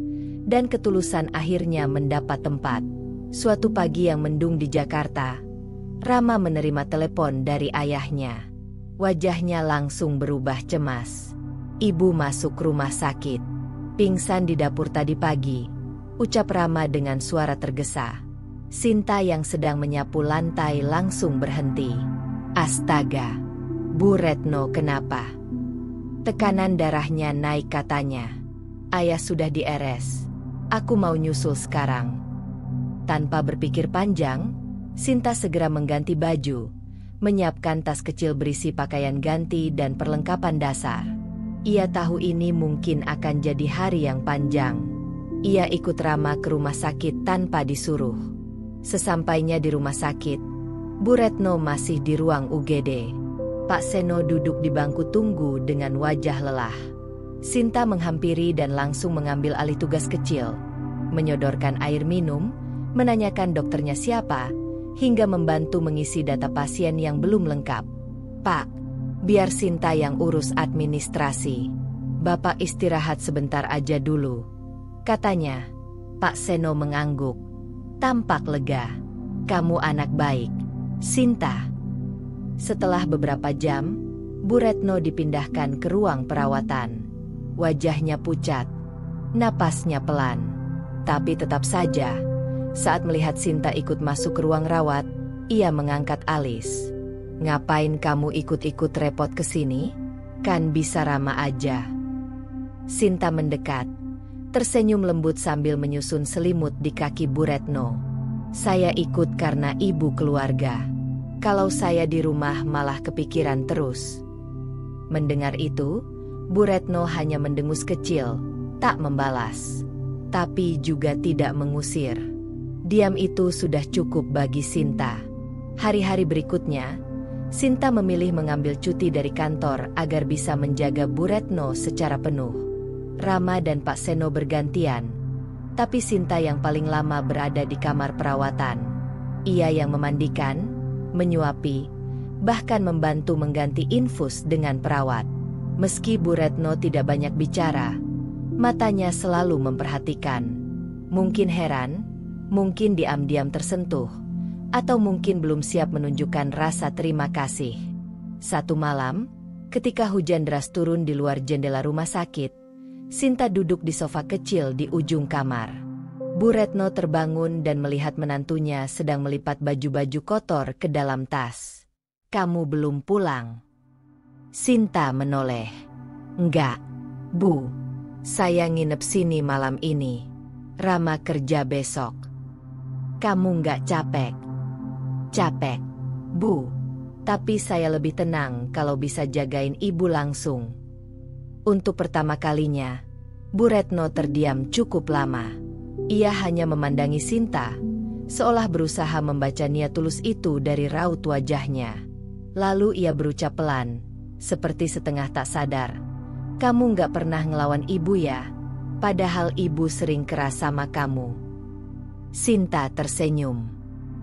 dan ketulusan akhirnya mendapat tempat. Suatu pagi yang mendung di Jakarta, Rama menerima telepon dari ayahnya. Wajahnya langsung berubah cemas. Ibu masuk rumah sakit. Pingsan di dapur tadi pagi, ucap Rama dengan suara tergesa. Sinta yang sedang menyapu lantai langsung berhenti. Astaga, Bu Retno kenapa? Tekanan darahnya naik katanya. Ayah sudah di RS. Aku mau nyusul sekarang. Tanpa berpikir panjang, Sinta segera mengganti baju, menyiapkan tas kecil berisi pakaian ganti dan perlengkapan dasar. Ia tahu ini mungkin akan jadi hari yang panjang. Ia ikut Rama ke rumah sakit tanpa disuruh. Sesampainya di rumah sakit, Bu Retno masih di ruang UGD. Pak Seno duduk di bangku tunggu dengan wajah lelah. Sinta menghampiri dan langsung mengambil alih tugas kecil, menyodorkan air minum, menanyakan dokternya siapa, hingga membantu mengisi data pasien yang belum lengkap. Pak, biar Sinta yang urus administrasi. Bapak istirahat sebentar aja dulu, katanya. Pak Seno mengangguk. Tampak lega. Kamu anak baik, Sinta. Setelah beberapa jam, Bu Retno dipindahkan ke ruang perawatan. Wajahnya pucat, napasnya pelan. Tapi tetap saja, saat melihat Sinta ikut masuk ke ruang rawat, ia mengangkat alis. Ngapain kamu ikut-ikut repot ke sini? Kan bisa Rama aja. Sinta mendekat, tersenyum lembut sambil menyusun selimut di kaki Bu Retno. Saya ikut karena ibu keluarga. Kalau saya di rumah malah kepikiran terus. Mendengar itu, Bu Retno hanya mendengus kecil, tak membalas. Tapi juga tidak mengusir. Diam itu sudah cukup bagi Sinta. Hari-hari berikutnya, Sinta memilih mengambil cuti dari kantor agar bisa menjaga Bu Retno secara penuh. Rama dan Pak Seno bergantian, tapi Sinta yang paling lama berada di kamar perawatan. Ia yang memandikan, menyuapi, bahkan membantu mengganti infus dengan perawat. Meski Bu Retno tidak banyak bicara, matanya selalu memperhatikan. Mungkin heran, mungkin diam-diam tersentuh, atau mungkin belum siap menunjukkan rasa terima kasih. Satu malam, ketika hujan deras turun di luar jendela rumah sakit, Sinta duduk di sofa kecil di ujung kamar. Bu Retno terbangun dan melihat menantunya sedang melipat baju-baju kotor ke dalam tas. "Kamu belum pulang?" Sinta menoleh. "Enggak, Bu. Saya nginep sini malam ini. Rama kerja besok." "Kamu enggak capek?" "Capek, Bu. Tapi saya lebih tenang kalau bisa jagain ibu langsung." Untuk pertama kalinya, Bu Retno terdiam cukup lama. Ia hanya memandangi Sinta, seolah berusaha membaca niat tulus itu dari raut wajahnya. Lalu ia berucap pelan, seperti setengah tak sadar, "Kamu nggak pernah ngelawan ibu ya? Padahal ibu sering keras sama kamu." Sinta tersenyum.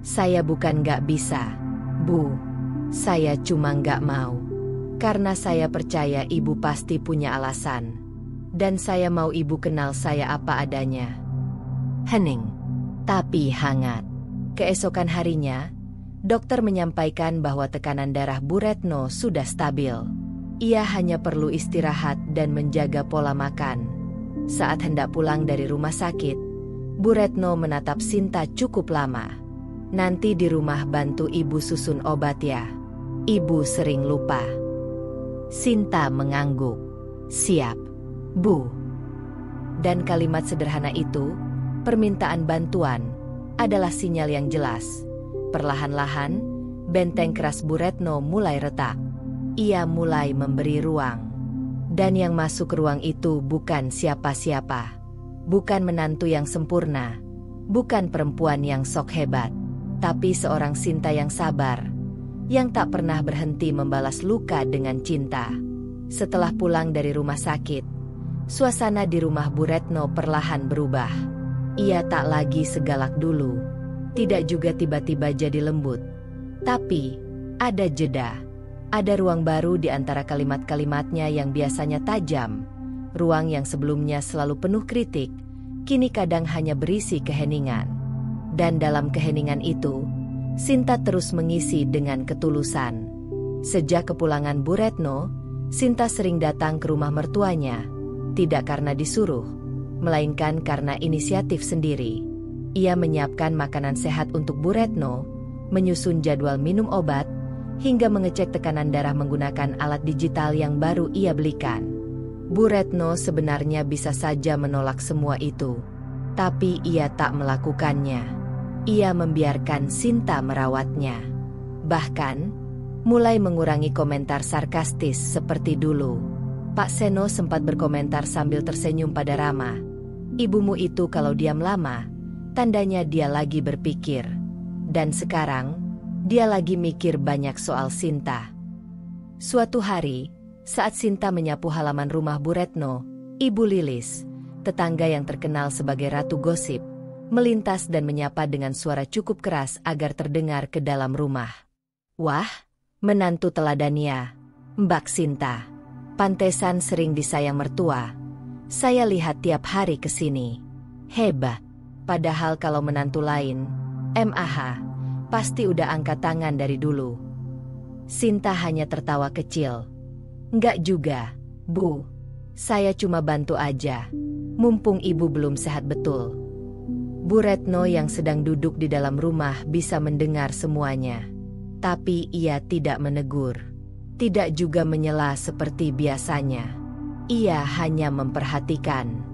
"Saya bukan nggak bisa, Bu. Saya cuma nggak mau. Karena saya percaya ibu pasti punya alasan. Dan saya mau ibu kenal saya apa adanya." Hening, tapi hangat. Keesokan harinya, dokter menyampaikan bahwa tekanan darah Bu Retno sudah stabil. Ia hanya perlu istirahat dan menjaga pola makan. Saat hendak pulang dari rumah sakit, Bu Retno menatap Sinta cukup lama. "Nanti di rumah bantu ibu susun obat ya. Ibu sering lupa." Sinta mengangguk. "Siap, Bu." Dan kalimat sederhana itu, permintaan bantuan, adalah sinyal yang jelas. Perlahan-lahan, benteng keras Bu Retno mulai retak. Ia mulai memberi ruang. Dan yang masuk ke ruang itu bukan siapa-siapa. Bukan menantu yang sempurna. Bukan perempuan yang sok hebat. Tapi seorang Sinta yang sabar. Yang tak pernah berhenti membalas luka dengan cinta. Setelah pulang dari rumah sakit, suasana di rumah Bu Retno perlahan berubah. Ia tak lagi segalak dulu. Tidak juga tiba-tiba jadi lembut. Tapi, ada jeda. Ada ruang baru di antara kalimat-kalimatnya yang biasanya tajam. Ruang yang sebelumnya selalu penuh kritik, kini kadang hanya berisi keheningan. Dan dalam keheningan itu, Sinta terus mengisi dengan ketulusan. Sejak kepulangan Bu Retno, Sinta sering datang ke rumah mertuanya. Tidak karena disuruh, melainkan karena inisiatif sendiri. Ia menyiapkan makanan sehat untuk Bu Retno, menyusun jadwal minum obat, hingga mengecek tekanan darah menggunakan alat digital yang baru ia belikan. Bu Retno sebenarnya bisa saja menolak semua itu. Tapi ia tak melakukannya. Ia membiarkan Sinta merawatnya. Bahkan, mulai mengurangi komentar sarkastis seperti dulu. Pak Seno sempat berkomentar sambil tersenyum pada Rama. "Ibumu itu kalau diam lama, tandanya dia lagi berpikir." Dan sekarang, dia lagi mikir banyak soal Sinta. Suatu hari, saat Sinta menyapu halaman rumah Bu Retno, Ibu Lilis, tetangga yang terkenal sebagai ratu gosip, melintas dan menyapa dengan suara cukup keras agar terdengar ke dalam rumah. "Wah, menantu teladania, Mbak Sinta. Pantesan sering disayang mertua. Saya lihat tiap hari ke sini. Hebat. Padahal kalau menantu lain, MAH, pasti udah angkat tangan dari dulu." Sinta hanya tertawa kecil. "Enggak juga, Bu. Saya cuma bantu aja. Mumpung ibu belum sehat betul." Bu Retno yang sedang duduk di dalam rumah bisa mendengar semuanya. Tapi ia tidak menegur. Tidak juga menyela seperti biasanya. Ia hanya memperhatikan.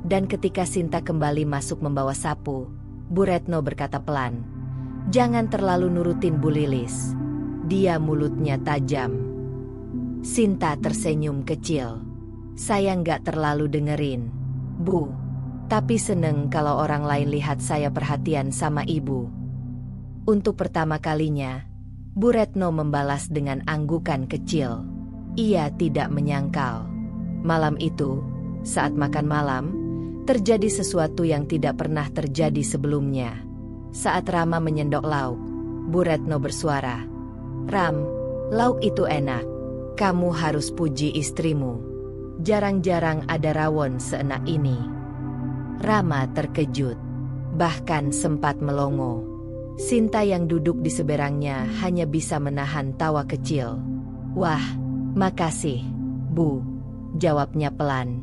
Dan ketika Sinta kembali masuk membawa sapu, Bu Retno berkata pelan, "Jangan terlalu nurutin Bu Lilis. Dia mulutnya tajam." Sinta tersenyum kecil. "Saya nggak terlalu dengerin, Bu. Tapi seneng kalau orang lain lihat saya perhatian sama ibu." Untuk pertama kalinya, Bu Retno membalas dengan anggukan kecil. Ia tidak menyangkal. Malam itu, saat makan malam, terjadi sesuatu yang tidak pernah terjadi sebelumnya. Saat Rama menyendok lauk, Bu Retno bersuara. Ram, lauk itu enak. Kamu harus puji istrimu. Jarang-jarang ada rawon seenak ini. Rama terkejut, bahkan sempat melongo. Sinta yang duduk di seberangnya hanya bisa menahan tawa kecil. Wah, makasih, Bu, jawabnya pelan.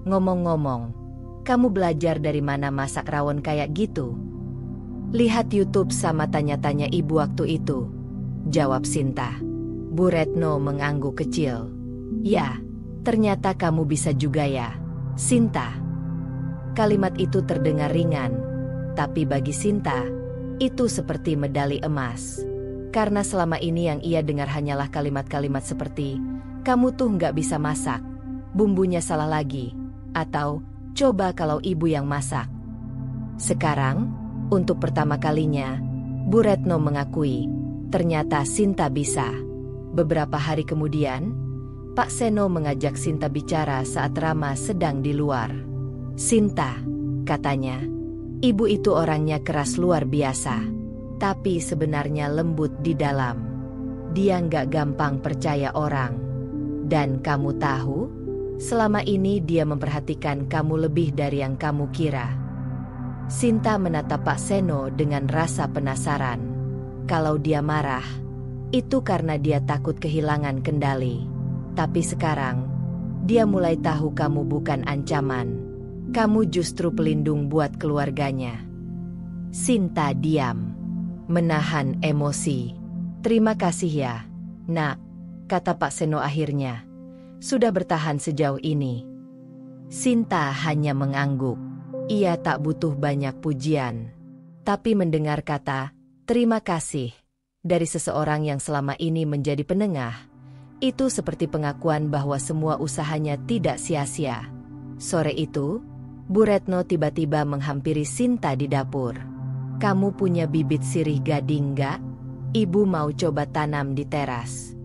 Ngomong-ngomong, kamu belajar dari mana masak rawon kayak gitu? Lihat YouTube sama tanya-tanya ibu waktu itu, jawab Sinta. Bu Retno mengangguk kecil. Ya, ternyata kamu bisa juga ya, Sinta. Kalimat itu terdengar ringan, tapi bagi Sinta, itu seperti medali emas. Karena selama ini yang ia dengar hanyalah kalimat-kalimat seperti, kamu tuh nggak bisa masak, bumbunya salah lagi, atau, coba kalau ibu yang masak. Sekarang, untuk pertama kalinya, Bu Retno mengakui, ternyata Sinta bisa. Beberapa hari kemudian, Pak Seno mengajak Sinta bicara saat Rama sedang di luar. Sinta, katanya, ibu itu orangnya keras luar biasa, tapi sebenarnya lembut di dalam. Dia nggak gampang percaya orang. Dan kamu tahu, selama ini dia memperhatikan kamu lebih dari yang kamu kira. Sinta menatap Pak Seno dengan rasa penasaran. Kalau dia marah, itu karena dia takut kehilangan kendali. Tapi sekarang, dia mulai tahu kamu bukan ancaman. Kamu justru pelindung buat keluarganya. Sinta diam, menahan emosi. Terima kasih ya, Nak, kata Pak Seno akhirnya. Sudah bertahan sejauh ini. Sinta hanya mengangguk. Ia tak butuh banyak pujian. Tapi mendengar kata, terima kasih, dari seseorang yang selama ini menjadi penengah, itu seperti pengakuan bahwa semua usahanya tidak sia-sia. Sore itu, Bu Retno tiba-tiba menghampiri Sinta di dapur. Kamu punya bibit sirih gading nggak? Ibu mau coba tanam di teras.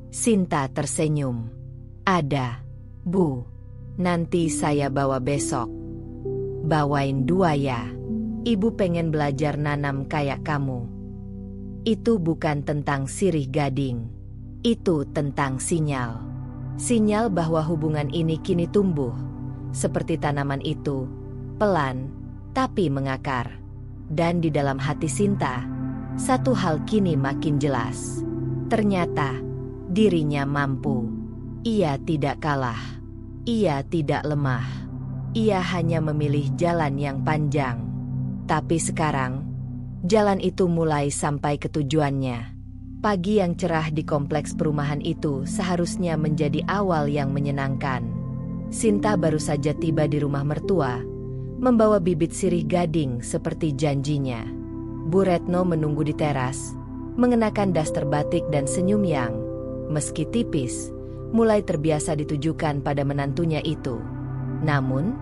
Sinta tersenyum. Ada, Bu. Nanti saya bawa besok. Bawain 2 ya. Ibu pengen belajar nanam kayak kamu. Itu bukan tentang sirih gading. Itu tentang sinyal. Sinyal bahwa hubungan ini kini tumbuh. Seperti tanaman itu, pelan, tapi mengakar. Dan di dalam hati Sinta, satu hal kini makin jelas. Ternyata, dirinya mampu. Ia tidak kalah. Ia tidak lemah. Ia hanya memilih jalan yang panjang. Tapi sekarang, jalan itu mulai sampai ke tujuannya. Pagi yang cerah di kompleks perumahan itu seharusnya menjadi awal yang menyenangkan. Sinta baru saja tiba di rumah mertua, membawa bibit sirih gading seperti janjinya. Bu Retno menunggu di teras, mengenakan daster batik dan senyum yang, meski tipis, mulai terbiasa ditujukan pada menantunya itu. Namun,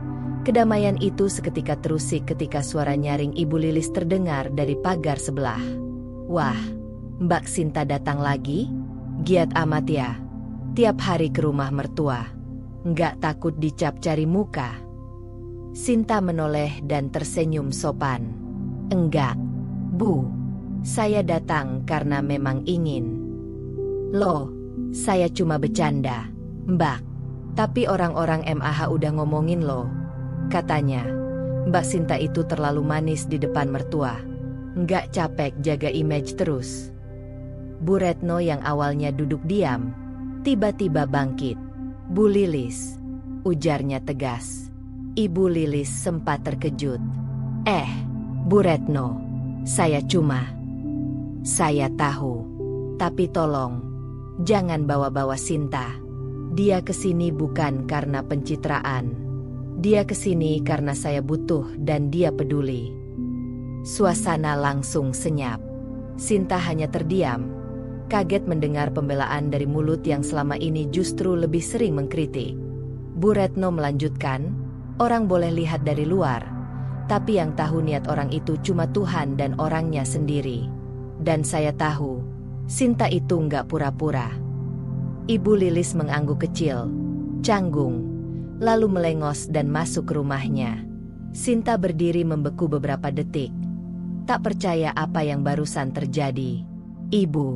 kedamaian itu seketika terusik ketika suara nyaring Ibu Lilis terdengar dari pagar sebelah. Wah, Mbak Sinta datang lagi? Giat amat ya. Tiap hari ke rumah mertua. Nggak takut dicap cari muka? Sinta menoleh dan tersenyum sopan. Enggak, Bu. Saya datang karena memang ingin. Loh, saya cuma bercanda, Mbak. Tapi orang-orang MAH udah ngomongin loh. Katanya, Mbak Sinta itu terlalu manis di depan mertua. Nggak capek jaga image terus. Bu Retno yang awalnya duduk diam, tiba-tiba bangkit. Bu Lilis, ujarnya tegas. Ibu Lilis sempat terkejut. Bu Retno, saya tahu. Tapi tolong, jangan bawa-bawa Sinta. Dia kesini bukan karena pencitraan. Dia kesini karena saya butuh dan dia peduli. Suasana langsung senyap. Sinta hanya terdiam, kaget mendengar pembelaan dari mulut yang selama ini justru lebih sering mengkritik. Bu Retno melanjutkan, orang boleh lihat dari luar, tapi yang tahu niat orang itu cuma Tuhan dan orangnya sendiri. Dan saya tahu, Sinta itu nggak pura-pura. Ibu Lilis mengangguk kecil, canggung, lalu melengos dan masuk ke rumahnya. Sinta berdiri membeku beberapa detik. Tak percaya apa yang barusan terjadi. Ibu,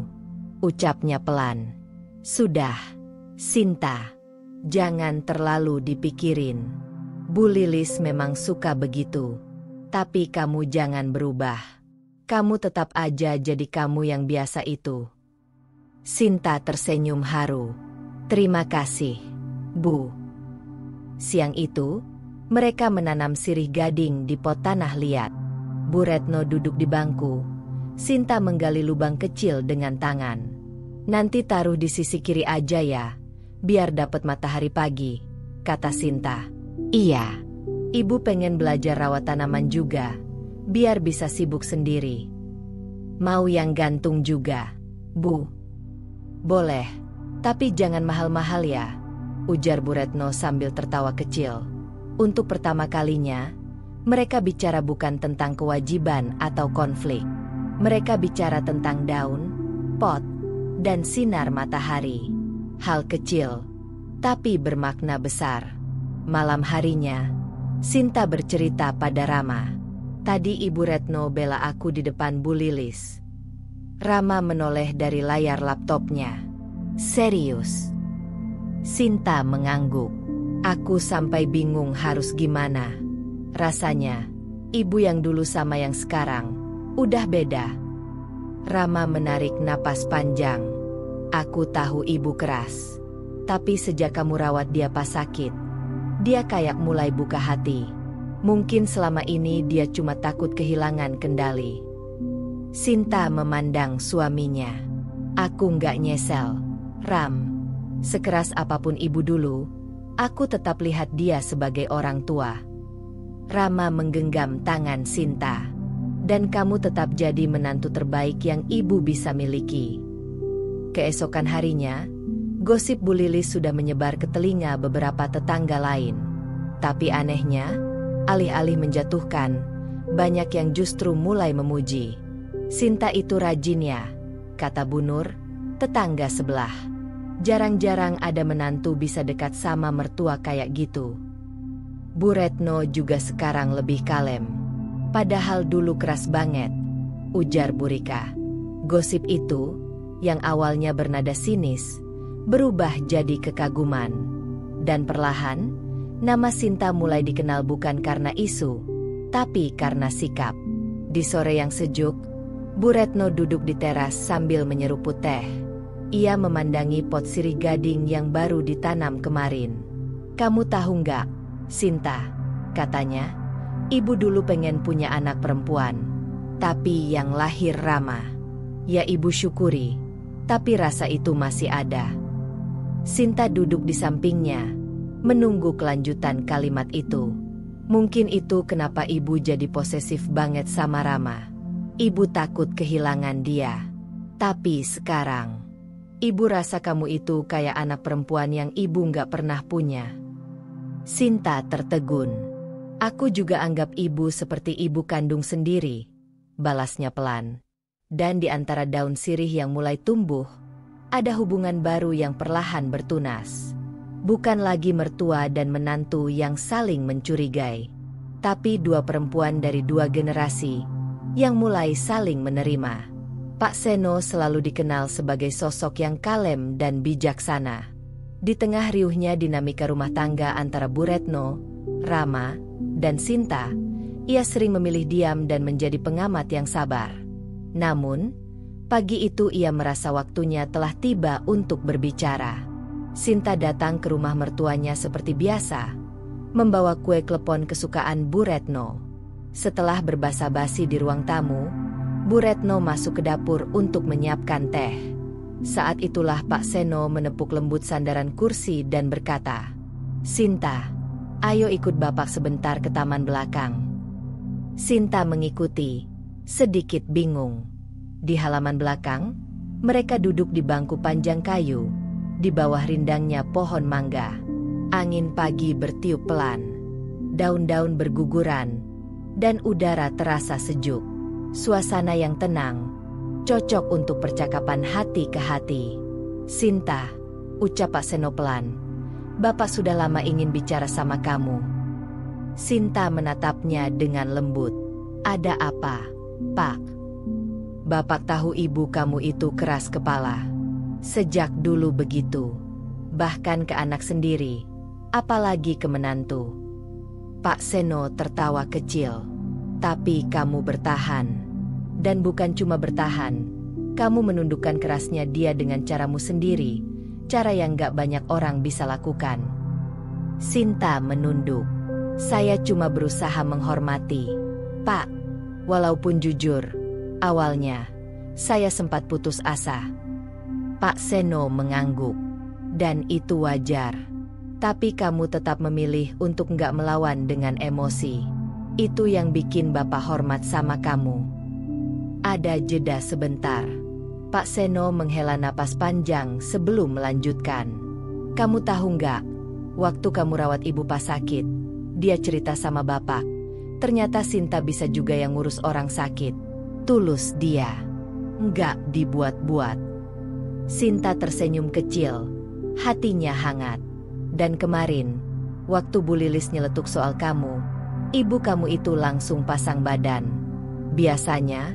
ucapnya pelan. Sudah, Sinta. Jangan terlalu dipikirin. Bu Lilis memang suka begitu. Tapi kamu jangan berubah. Kamu tetap aja jadi kamu yang biasa itu. Sinta tersenyum haru. Terima kasih, Bu. Siang itu, mereka menanam sirih gading di pot tanah liat. Bu Retno duduk di bangku. Sinta menggali lubang kecil dengan tangan. Nanti taruh di sisi kiri aja ya, biar dapat matahari pagi, kata Sinta. Iya, ibu pengen belajar rawat tanaman juga, biar bisa sibuk sendiri. Mau yang gantung juga, Bu? Boleh, tapi jangan mahal-mahal ya, ujar Bu Retno sambil tertawa kecil. Untuk pertama kalinya, mereka bicara bukan tentang kewajiban atau konflik. Mereka bicara tentang daun, pot, dan sinar matahari. Hal kecil, tapi bermakna besar. Malam harinya, Sinta bercerita pada Rama. Tadi Ibu Retno bela aku di depan Bu Lilis. Rama menoleh dari layar laptopnya. Serius? Sinta mengangguk. Aku sampai bingung harus gimana. Rasanya, ibu yang dulu sama yang sekarang, udah beda. Rama menarik napas panjang. Aku tahu ibu keras. Tapi sejak kamu rawat dia pas sakit, dia kayak mulai buka hati. Mungkin selama ini dia cuma takut kehilangan kendali. Sinta memandang suaminya. Aku nggak nyesel, Ram. Sekeras apapun ibu dulu, aku tetap lihat dia sebagai orang tua. Rama menggenggam tangan Sinta. Dan kamu tetap jadi menantu terbaik yang ibu bisa miliki. Keesokan harinya, gosip Bu Lilis sudah menyebar ke telinga beberapa tetangga lain. Tapi anehnya, alih-alih menjatuhkan, banyak yang justru mulai memuji. Sinta itu rajin ya, kata Bu Nur, tetangga sebelah. Jarang-jarang ada menantu bisa dekat sama mertua kayak gitu. Bu Retno juga sekarang lebih kalem. Padahal dulu keras banget, ujar Bu Rika. Gosip itu, yang awalnya bernada sinis, berubah jadi kekaguman. Dan perlahan, nama Sinta mulai dikenal bukan karena isu, tapi karena sikap. Di sore yang sejuk, Bu Retno duduk di teras sambil menyeruput teh. Ia memandangi pot sirih gading yang baru ditanam kemarin. Kamu tahu nggak, Sinta, katanya, ibu dulu pengen punya anak perempuan, tapi yang lahir Rama. Ya ibu syukuri, tapi rasa itu masih ada. Sinta duduk di sampingnya, menunggu kelanjutan kalimat itu. Mungkin itu kenapa ibu jadi posesif banget sama Rama. Ibu takut kehilangan dia. Tapi sekarang, ibu rasa kamu itu kayak anak perempuan yang ibu nggak pernah punya. Sinta tertegun. Aku juga anggap ibu seperti ibu kandung sendiri, balasnya pelan. Dan di antara daun sirih yang mulai tumbuh, ada hubungan baru yang perlahan bertunas. Bukan lagi mertua dan menantu yang saling mencurigai, tapi dua perempuan dari dua generasi yang mulai saling menerima. Pak Seno selalu dikenal sebagai sosok yang kalem dan bijaksana. Di tengah riuhnya dinamika rumah tangga antara Bu Retno, Rama, dan Sinta, ia sering memilih diam dan menjadi pengamat yang sabar. Namun, pagi itu ia merasa waktunya telah tiba untuk berbicara. Sinta datang ke rumah mertuanya seperti biasa, membawa kue klepon kesukaan Bu Retno. Setelah berbasa-basi di ruang tamu, Bu Retno masuk ke dapur untuk menyiapkan teh. Saat itulah Pak Seno menepuk lembut sandaran kursi dan berkata, Sinta, ayo ikut bapak sebentar ke taman belakang. Sinta mengikuti, sedikit bingung. Di halaman belakang, mereka duduk di bangku panjang kayu, di bawah rindangnya pohon mangga. Angin pagi bertiup pelan, daun-daun berguguran, dan udara terasa sejuk. Suasana yang tenang, cocok untuk percakapan hati ke hati. Sinta, ucap Pak Seno pelan. Bapak sudah lama ingin bicara sama kamu. Sinta menatapnya dengan lembut. Ada apa? Pak, Bapak tahu ibu kamu itu keras kepala. Sejak dulu begitu. Bahkan ke anak sendiri, apalagi ke menantu. Pak Seno tertawa kecil. Tapi kamu bertahan. Dan bukan cuma bertahan, kamu menundukkan kerasnya dia dengan caramu sendiri, cara yang gak banyak orang bisa lakukan. Sinta menunduk. Saya cuma berusaha menghormati. Pak, walaupun jujur, awalnya, saya sempat putus asa. Pak Seno mengangguk. Dan itu wajar. Tapi kamu tetap memilih untuk nggak melawan dengan emosi. Itu yang bikin Bapak hormat sama kamu. Ada jeda sebentar. Pak Seno menghela napas panjang sebelum melanjutkan. Kamu tahu nggak, waktu kamu rawat ibu pas sakit, dia cerita sama Bapak. Ternyata Sinta bisa juga yang ngurus orang sakit. Tulus dia. Nggak dibuat-buat. Sinta tersenyum kecil. Hatinya hangat. Dan kemarin, waktu Bu Lilis nyeletuk soal kamu, ibu kamu itu langsung pasang badan. Biasanya,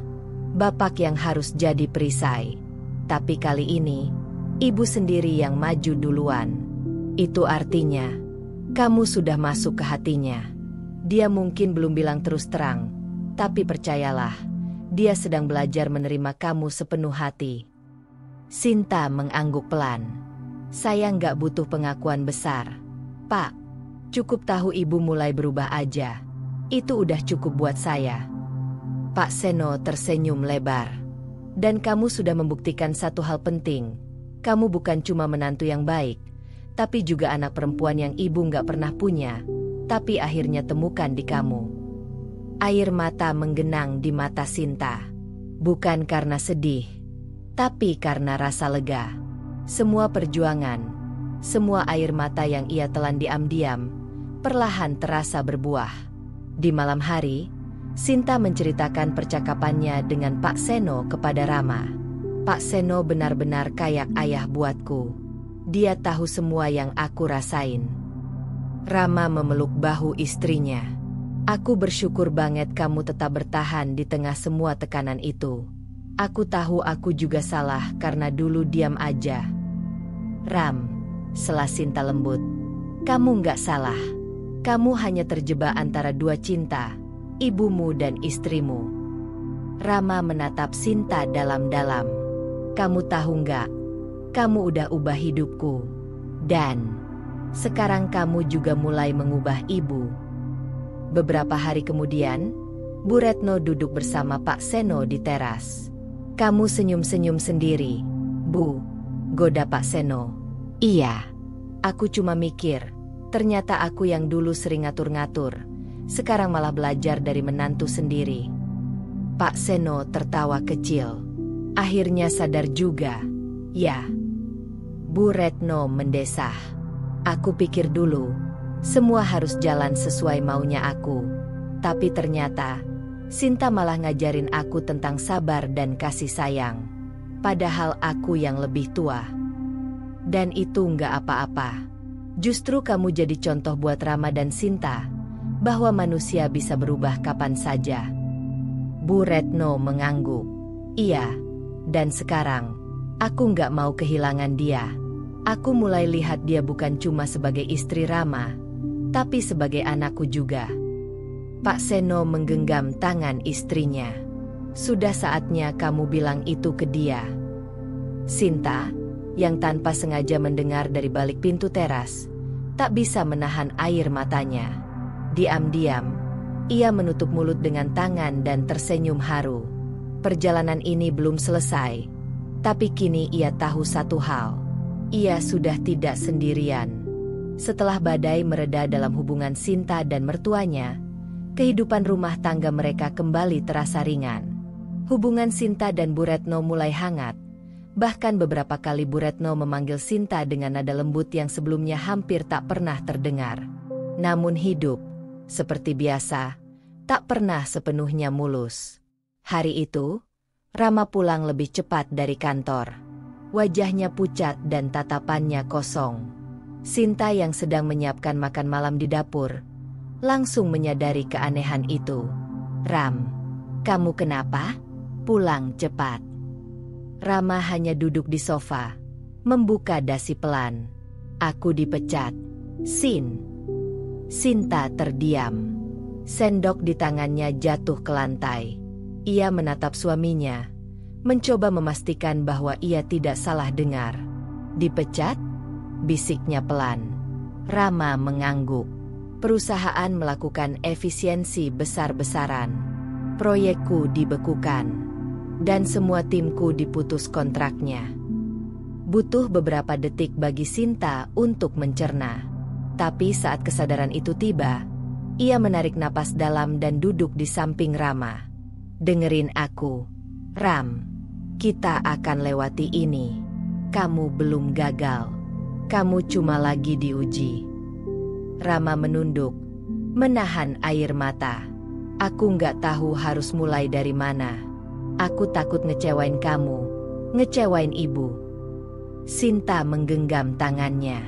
Bapak yang harus jadi perisai. Tapi kali ini, ibu sendiri yang maju duluan. Itu artinya, kamu sudah masuk ke hatinya. Dia mungkin belum bilang terus terang, tapi percayalah, dia sedang belajar menerima kamu sepenuh hati. Sinta mengangguk pelan. Saya nggak butuh pengakuan besar. Pak, cukup tahu ibu mulai berubah aja. Itu udah cukup buat saya. Pak Seno tersenyum lebar. Dan kamu sudah membuktikan satu hal penting. Kamu bukan cuma menantu yang baik, tapi juga anak perempuan yang ibu nggak pernah punya, tapi akhirnya temukan di kamu. Air mata menggenang di mata Sinta. Bukan karena sedih, tapi karena rasa lega. Semua perjuangan, semua air mata yang ia telan diam-diam, perlahan terasa berbuah. Di malam hari, Sinta menceritakan percakapannya dengan Pak Seno kepada Rama. Pak Seno benar-benar kayak ayah buatku. Dia tahu semua yang aku rasain. Rama memeluk bahu istrinya. Aku bersyukur banget kamu tetap bertahan di tengah semua tekanan itu. Aku tahu aku juga salah karena dulu diam aja. Ram, sela Sinta lembut. Kamu nggak salah. Kamu hanya terjebak antara dua cinta, ibumu dan istrimu. Rama menatap Sinta dalam-dalam. Kamu tahu nggak? Kamu udah ubah hidupku. Dan sekarang kamu juga mulai mengubah ibu. Beberapa hari kemudian, Bu Retno duduk bersama Pak Seno di teras. Kamu senyum-senyum sendiri, Bu, goda Pak Seno. Iya, aku cuma mikir, ternyata aku yang dulu sering ngatur-ngatur, sekarang malah belajar dari menantu sendiri. Pak Seno tertawa kecil. Akhirnya sadar juga. Ya. Bu Retno mendesah. Aku pikir dulu, semua harus jalan sesuai maunya aku. Tapi ternyata, Sinta malah ngajarin aku tentang sabar dan kasih sayang. Padahal aku yang lebih tua. Dan itu nggak apa-apa. Justru kamu jadi contoh buat Rama dan Sinta, bahwa manusia bisa berubah kapan saja. Bu Retno mengangguk. Iya, dan sekarang, aku nggak mau kehilangan dia. Aku mulai lihat dia bukan cuma sebagai istri Rama, tapi sebagai anakku juga. Pak Seno menggenggam tangan istrinya. Sudah saatnya kamu bilang itu ke dia. Sinta, yang tanpa sengaja mendengar dari balik pintu teras, tak bisa menahan air matanya. Diam-diam, ia menutup mulut dengan tangan dan tersenyum haru. Perjalanan ini belum selesai, tapi kini ia tahu satu hal. Ia sudah tidak sendirian. Setelah badai mereda dalam hubungan Sinta dan mertuanya, kehidupan rumah tangga mereka kembali terasa ringan. Hubungan Sinta dan Bu Retno mulai hangat. Bahkan beberapa kali Bu Retno memanggil Sinta dengan nada lembut yang sebelumnya hampir tak pernah terdengar. Namun hidup, seperti biasa, tak pernah sepenuhnya mulus. Hari itu, Rama pulang lebih cepat dari kantor. Wajahnya pucat dan tatapannya kosong. Sinta yang sedang menyiapkan makan malam di dapur, langsung menyadari keanehan itu. Ram, Kamu kenapa? Pulang cepat. Rama hanya duduk di sofa, membuka dasi pelan. Aku dipecat. Sin. Sinta terdiam. Sendok di tangannya jatuh ke lantai. Ia menatap suaminya, mencoba memastikan bahwa ia tidak salah dengar. Dipecat? Bisiknya pelan. Rama mengangguk. Perusahaan melakukan efisiensi besar-besaran. Proyekku dibekukan. Dan semua timku diputus kontraknya. Butuh beberapa detik bagi Sinta untuk mencerna. Tapi saat kesadaran itu tiba, ia menarik napas dalam dan duduk di samping Rama. Dengerin aku, Ram. Kita akan lewati ini. Kamu belum gagal. Kamu cuma lagi diuji. Rama menunduk, menahan air mata. Aku nggak tahu harus mulai dari mana. Aku takut ngecewain kamu, ngecewain ibu. Sinta menggenggam tangannya.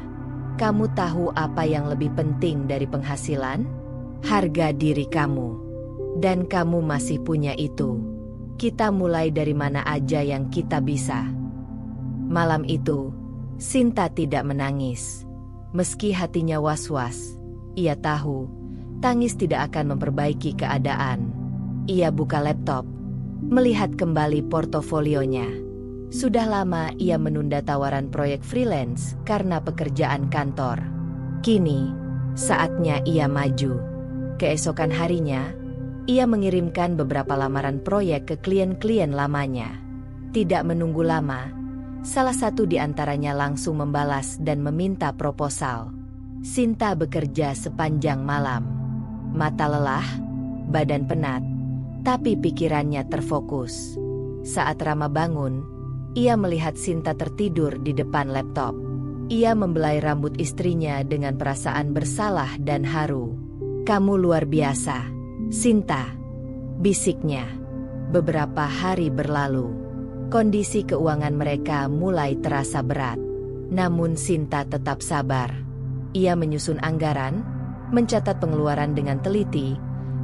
Kamu tahu apa yang lebih penting dari penghasilan? Harga diri kamu. Dan kamu masih punya itu. Kita mulai dari mana aja yang kita bisa. Malam itu, Sinta tidak menangis. Meski hatinya was-was, ia tahu tangis tidak akan memperbaiki keadaan. Ia buka laptop, melihat kembali portofolionya. Sudah lama ia menunda tawaran proyek freelance karena pekerjaan kantor. Kini, saatnya ia maju. Keesokan harinya, ia mengirimkan beberapa lamaran proyek ke klien-klien lamanya. Tidak menunggu lama, salah satu di antaranya langsung membalas dan meminta proposal. Sinta bekerja sepanjang malam. Mata lelah, badan penat, tapi pikirannya terfokus. Saat Rama bangun, ia melihat Sinta tertidur di depan laptop. Ia membelai rambut istrinya dengan perasaan bersalah dan haru. Kamu luar biasa, Sinta, bisiknya. Beberapa hari berlalu. Kondisi keuangan mereka mulai terasa berat. Namun Sinta tetap sabar. Ia menyusun anggaran, mencatat pengeluaran dengan teliti,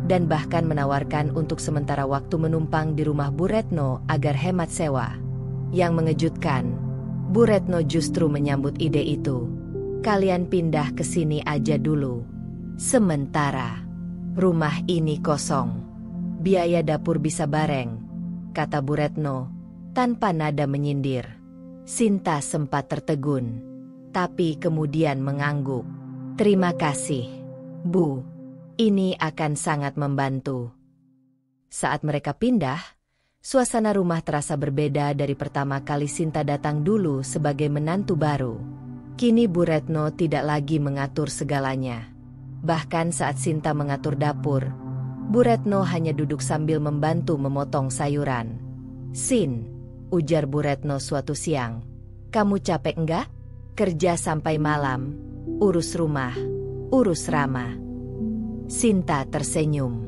dan bahkan menawarkan untuk sementara waktu menumpang di rumah Bu Retno agar hemat sewa. Yang mengejutkan, Bu Retno justru menyambut ide itu. Kalian pindah ke sini aja dulu. Sementara, rumah ini kosong. Biaya dapur bisa bareng, kata Bu Retno, tanpa nada menyindir. Sinta sempat tertegun, tapi kemudian mengangguk. Terima kasih, Bu. Ini akan sangat membantu. Saat mereka pindah, suasana rumah terasa berbeda dari pertama kali Sinta datang dulu sebagai menantu baru. Kini Bu Retno tidak lagi mengatur segalanya. Bahkan saat Sinta mengatur dapur, Bu Retno hanya duduk sambil membantu memotong sayuran. Sin, ujar Bu Retno suatu siang. Kamu capek enggak? Kerja sampai malam, urus rumah, urus Rama. Sinta tersenyum.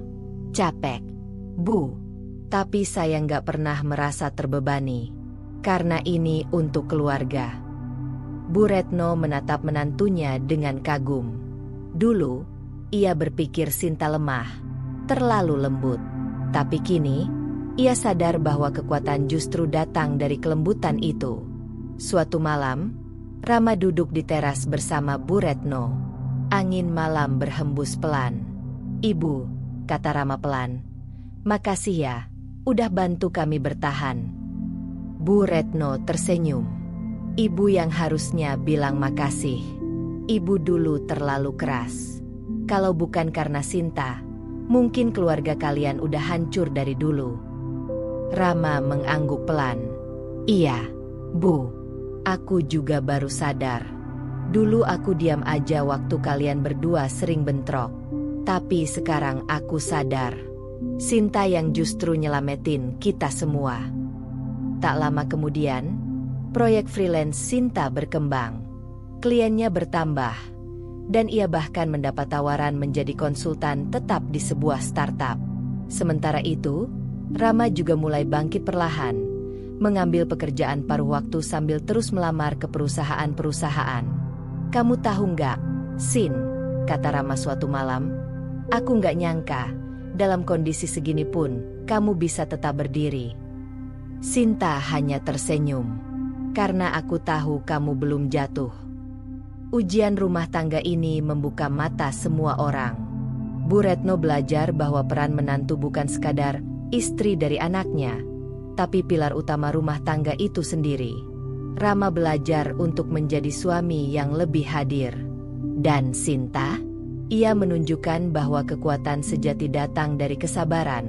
Capek, Bu. Tapi saya nggak pernah merasa terbebani. Karena ini untuk keluarga. Bu Retno menatap menantunya dengan kagum. Dulu, ia berpikir Sinta lemah, terlalu lembut. Tapi kini, ia sadar bahwa kekuatan justru datang dari kelembutan itu. Suatu malam, Rama duduk di teras bersama Bu Retno. Angin malam berhembus pelan. Ibu, kata Rama pelan. Makasih ya, udah bantu kami bertahan. Bu Retno tersenyum. Ibu yang harusnya bilang makasih. Ibu dulu terlalu keras. Kalau bukan karena Sinta, mungkin keluarga kalian udah hancur dari dulu. Rama mengangguk pelan. Iya, Bu. Aku juga baru sadar. Dulu aku diam aja waktu kalian berdua sering bentrok. Tapi sekarang aku sadar. Sinta yang justru nyelamatin kita semua. Tak lama kemudian, proyek freelance Sinta berkembang. Kliennya bertambah, dan ia bahkan mendapat tawaran menjadi konsultan tetap di sebuah startup. Sementara itu, Rama juga mulai bangkit perlahan, mengambil pekerjaan paruh waktu sambil terus melamar ke perusahaan-perusahaan. Kamu tahu nggak, Sin, kata Rama suatu malam, aku nggak nyangka, dalam kondisi segini pun, kamu bisa tetap berdiri." Sinta hanya tersenyum. "Karena aku tahu kamu belum jatuh." Ujian rumah tangga ini membuka mata semua orang. Bu Retno belajar bahwa peran menantu bukan sekadar istri dari anaknya, tapi pilar utama rumah tangga itu sendiri. Rama belajar untuk menjadi suami yang lebih hadir. Dan Sinta, ia menunjukkan bahwa kekuatan sejati datang dari kesabaran,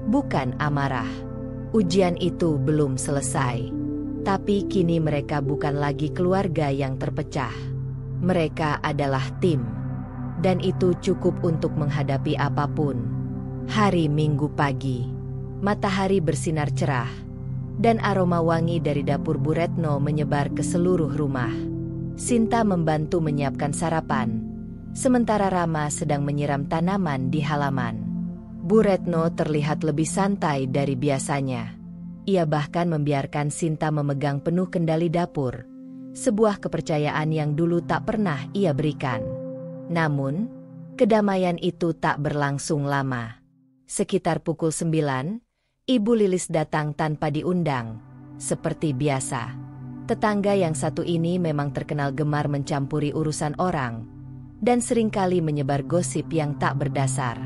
bukan amarah. Ujian itu belum selesai. Tapi kini mereka bukan lagi keluarga yang terpecah. Mereka adalah tim. Dan itu cukup untuk menghadapi apapun. Hari Minggu pagi, matahari bersinar cerah, dan aroma wangi dari dapur Bu Retno menyebar ke seluruh rumah. Sinta membantu menyiapkan sarapan, sementara Rama sedang menyiram tanaman di halaman. Bu Retno terlihat lebih santai dari biasanya. Ia bahkan membiarkan Sinta memegang penuh kendali dapur, sebuah kepercayaan yang dulu tak pernah ia berikan. Namun, kedamaian itu tak berlangsung lama. Sekitar pukul 9, Ibu Lilis datang tanpa diundang. Seperti biasa, tetangga yang satu ini memang terkenal gemar mencampuri urusan orang, dan seringkali menyebar gosip yang tak berdasar.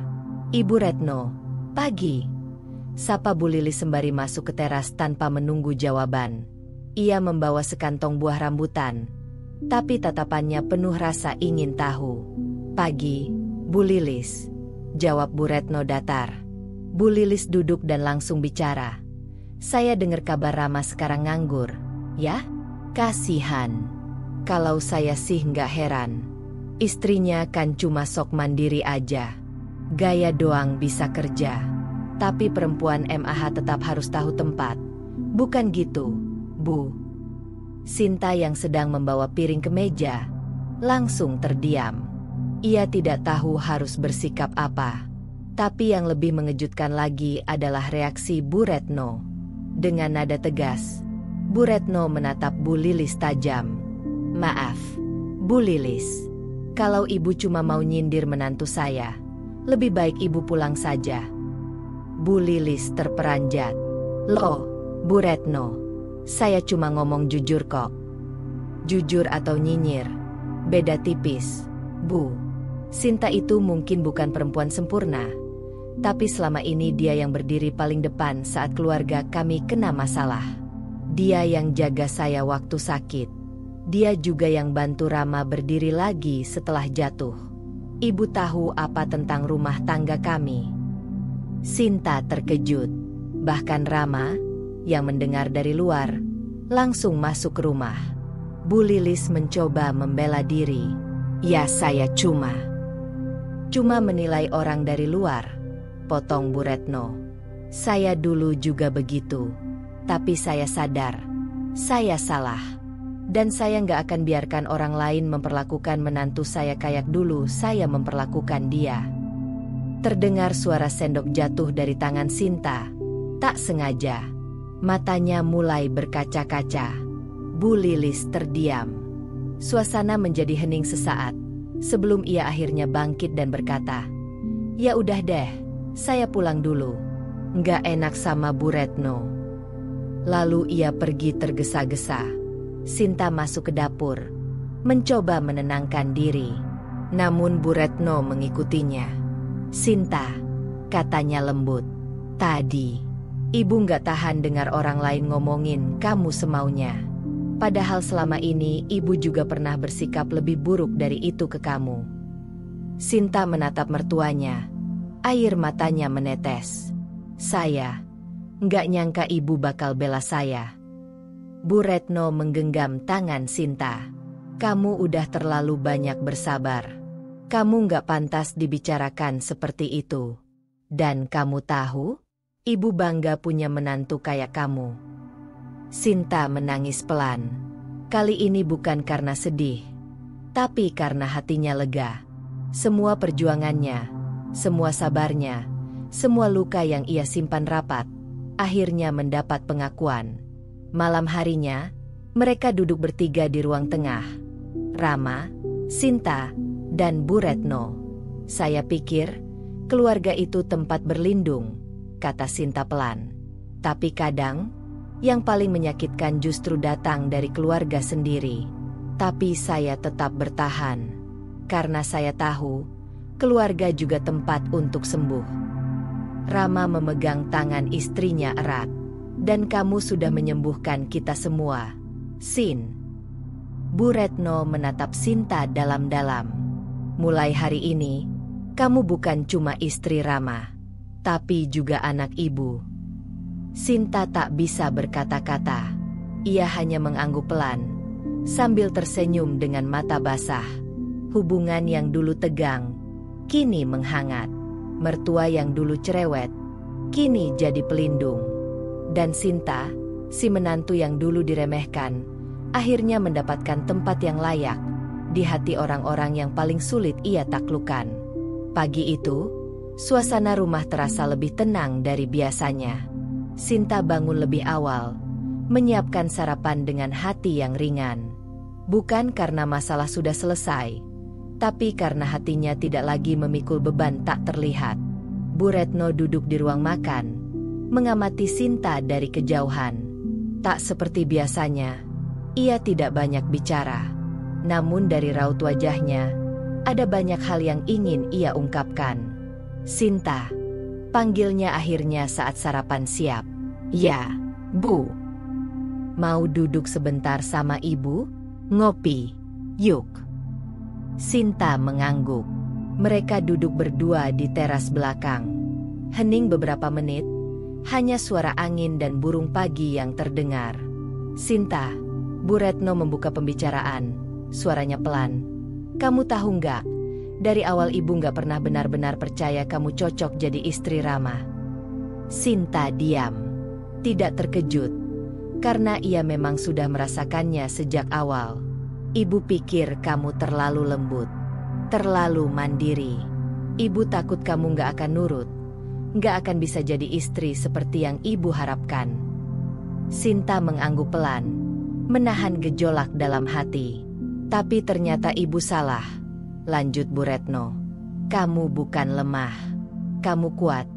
"Ibu Retno, pagi," sapa Bu Lilis sembari masuk ke teras tanpa menunggu jawaban. Ia membawa sekantong buah rambutan, tapi tatapannya penuh rasa ingin tahu. "Pagi, Bu Lilis," jawab Bu Retno datar. Bu Lilis duduk dan langsung bicara. "Saya dengar kabar Rama sekarang nganggur, ya? Kasihan. Kalau saya sih nggak heran. Istrinya kan cuma sok mandiri aja. Gaya doang bisa kerja. Tapi perempuan MAH tetap harus tahu tempat. Bukan gitu, Bu?" Sinta yang sedang membawa piring ke meja langsung terdiam. Ia tidak tahu harus bersikap apa. Tapi yang lebih mengejutkan lagi adalah reaksi Bu Retno. Dengan nada tegas, Bu Retno menatap Bu Lilis tajam. "Maaf, Bu Lilis. Kalau ibu cuma mau nyindir menantu saya, lebih baik ibu pulang saja." Bu Lilis terperanjat. "Loh, Bu Retno, saya cuma ngomong jujur kok." "Jujur atau nyinyir, beda tipis, Bu. Sinta itu mungkin bukan perempuan sempurna, tapi selama ini dia yang berdiri paling depan saat keluarga kami kena masalah. Dia yang jaga saya waktu sakit. Dia juga yang bantu Rama berdiri lagi setelah jatuh. Ibu tahu apa tentang rumah tangga kami?" Sinta terkejut. Bahkan Rama, yang mendengar dari luar, langsung masuk ke rumah. Bu Lilis mencoba membela diri. "Ya saya cuma menilai orang dari luar," potong Bu Retno. "Saya dulu juga begitu. Tapi saya sadar, saya salah. Dan saya nggak akan biarkan orang lain memperlakukan menantu saya kayak dulu saya memperlakukan dia." Terdengar suara sendok jatuh dari tangan Sinta. Tak sengaja, matanya mulai berkaca-kaca. Bu Lilis terdiam. Suasana menjadi hening sesaat, sebelum ia akhirnya bangkit dan berkata, "Ya udah deh, saya pulang dulu. Nggak enak sama Bu Retno." Lalu ia pergi tergesa-gesa. Sinta masuk ke dapur, mencoba menenangkan diri. Namun Bu Retno mengikutinya. "Sinta," katanya lembut, "tadi ibu nggak tahan dengar orang lain ngomongin kamu semaunya. Padahal selama ini ibu juga pernah bersikap lebih buruk dari itu ke kamu." Sinta menatap mertuanya. Air matanya menetes. "Saya nggak nyangka ibu bakal bela saya." Bu Retno menggenggam tangan Sinta. "Kamu udah terlalu banyak bersabar. Kamu nggak pantas dibicarakan seperti itu. Dan kamu tahu, ibu bangga punya menantu kayak kamu." Sinta menangis pelan. Kali ini bukan karena sedih, tapi karena hatinya lega. Semua perjuangannya, semua sabarnya, semua luka yang ia simpan rapat, akhirnya mendapat pengakuan. Malam harinya, mereka duduk bertiga di ruang tengah. Rama, Sinta, dan Bu Retno. "Saya pikir keluarga itu tempat berlindung, kata Sinta pelan. Tapi kadang, yang paling menyakitkan justru datang dari keluarga sendiri. Tapi saya tetap bertahan. Karena saya tahu, keluarga juga tempat untuk sembuh. Rama memegang tangan istrinya erat. Dan kamu sudah menyembuhkan kita semua, Sin. Bu Retno menatap Sinta dalam-dalam. Mulai hari ini, kamu bukan cuma istri Rama, tapi juga anak ibu. Sinta tak bisa berkata-kata. Ia hanya mengangguk pelan, sambil tersenyum dengan mata basah. Hubungan yang dulu tegang, kini menghangat. Mertua yang dulu cerewet, kini jadi pelindung. Dan Sinta, si menantu yang dulu diremehkan, akhirnya mendapatkan tempat yang layak di hati orang-orang yang paling sulit ia taklukkan. Pagi itu, suasana rumah terasa lebih tenang dari biasanya. Sinta bangun lebih awal, menyiapkan sarapan dengan hati yang ringan. Bukan karena masalah sudah selesai, tapi karena hatinya tidak lagi memikul beban tak terlihat. Bu Retno duduk di ruang makan, mengamati Sinta dari kejauhan. Tak seperti biasanya, ia tidak banyak bicara. Namun dari raut wajahnya, ada banyak hal yang ingin ia ungkapkan. Sinta, panggilnya akhirnya saat sarapan siap. Ya, Bu. Mau duduk sebentar sama ibu? Ngopi, yuk. Sinta mengangguk. Mereka duduk berdua di teras belakang. Hening beberapa menit, hanya suara angin dan burung pagi yang terdengar. Sinta, Bu Retno membuka pembicaraan, suaranya pelan. Kamu tahu nggak, dari awal ibu nggak pernah benar-benar percaya kamu cocok jadi istri Rama. Sinta diam, tidak terkejut, karena ia memang sudah merasakannya sejak awal. Ibu pikir kamu terlalu lembut, terlalu mandiri. Ibu takut kamu nggak akan nurut, nggak akan bisa jadi istri seperti yang ibu harapkan. Sinta mengangguk pelan, menahan gejolak dalam hati. Tapi ternyata ibu salah, lanjut Bu Retno. Kamu bukan lemah, kamu kuat.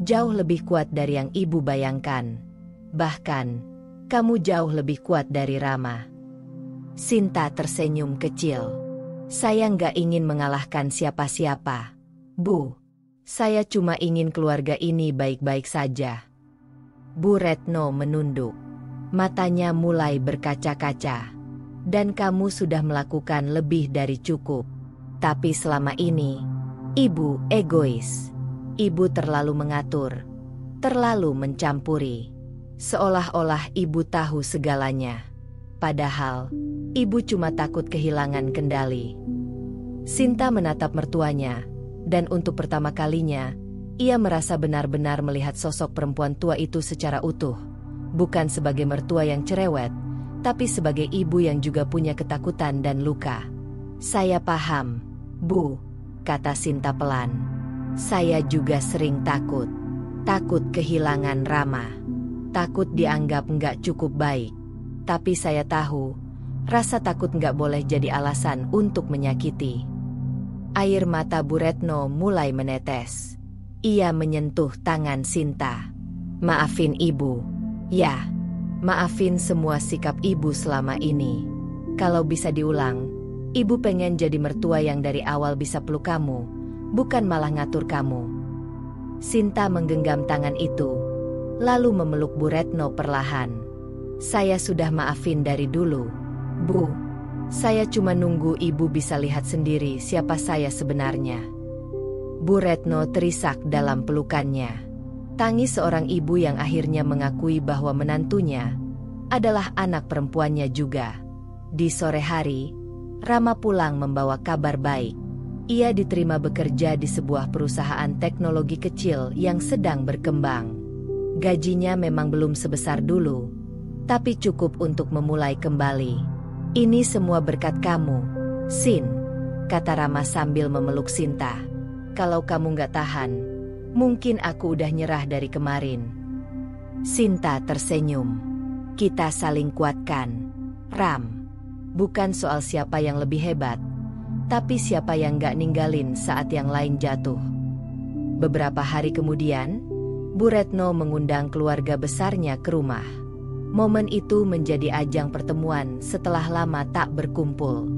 Jauh lebih kuat dari yang ibu bayangkan. Bahkan, kamu jauh lebih kuat dari Rama. Sinta tersenyum kecil. Saya nggak ingin mengalahkan siapa-siapa, Bu. Saya cuma ingin keluarga ini baik-baik saja. Bu Retno menunduk. Matanya mulai berkaca-kaca. Dan kamu sudah melakukan lebih dari cukup. Tapi selama ini, ibu egois. Ibu terlalu mengatur, terlalu mencampuri. Seolah-olah ibu tahu segalanya. Padahal, ibu cuma takut kehilangan kendali. Sinta menatap mertuanya. Dan untuk pertama kalinya, ia merasa benar-benar melihat sosok perempuan tua itu secara utuh. Bukan sebagai mertua yang cerewet, tapi sebagai ibu yang juga punya ketakutan dan luka. Saya paham, Bu, kata Sinta pelan. Saya juga sering takut. Takut kehilangan Rama. Takut dianggap nggak cukup baik. Tapi saya tahu, rasa takut nggak boleh jadi alasan untuk menyakiti. Air mata Bu Retno mulai menetes. Ia menyentuh tangan Sinta. Maafin ibu. Ya, maafin semua sikap ibu selama ini. Kalau bisa diulang, ibu pengen jadi mertua yang dari awal bisa peluk kamu, bukan malah ngatur kamu. Sinta menggenggam tangan itu, lalu memeluk Bu Retno perlahan. Saya sudah maafin dari dulu, Bu. Saya cuma nunggu ibu bisa lihat sendiri siapa saya sebenarnya. Bu Retno terisak dalam pelukannya. Tangis seorang ibu yang akhirnya mengakui bahwa menantunya adalah anak perempuannya juga. Di sore hari, Rama pulang membawa kabar baik. Ia diterima bekerja di sebuah perusahaan teknologi kecil yang sedang berkembang. Gajinya memang belum sebesar dulu, tapi cukup untuk memulai kembali. Ini semua berkat kamu, Sin, kata Rama sambil memeluk Sinta. Kalau kamu nggak tahan, mungkin aku udah nyerah dari kemarin. Sinta tersenyum. Kita saling kuatkan, Ram. Bukan soal siapa yang lebih hebat, tapi siapa yang nggak ninggalin saat yang lain jatuh. Beberapa hari kemudian, Bu Retno mengundang keluarga besarnya ke rumah. Momen itu menjadi ajang pertemuan setelah lama tak berkumpul.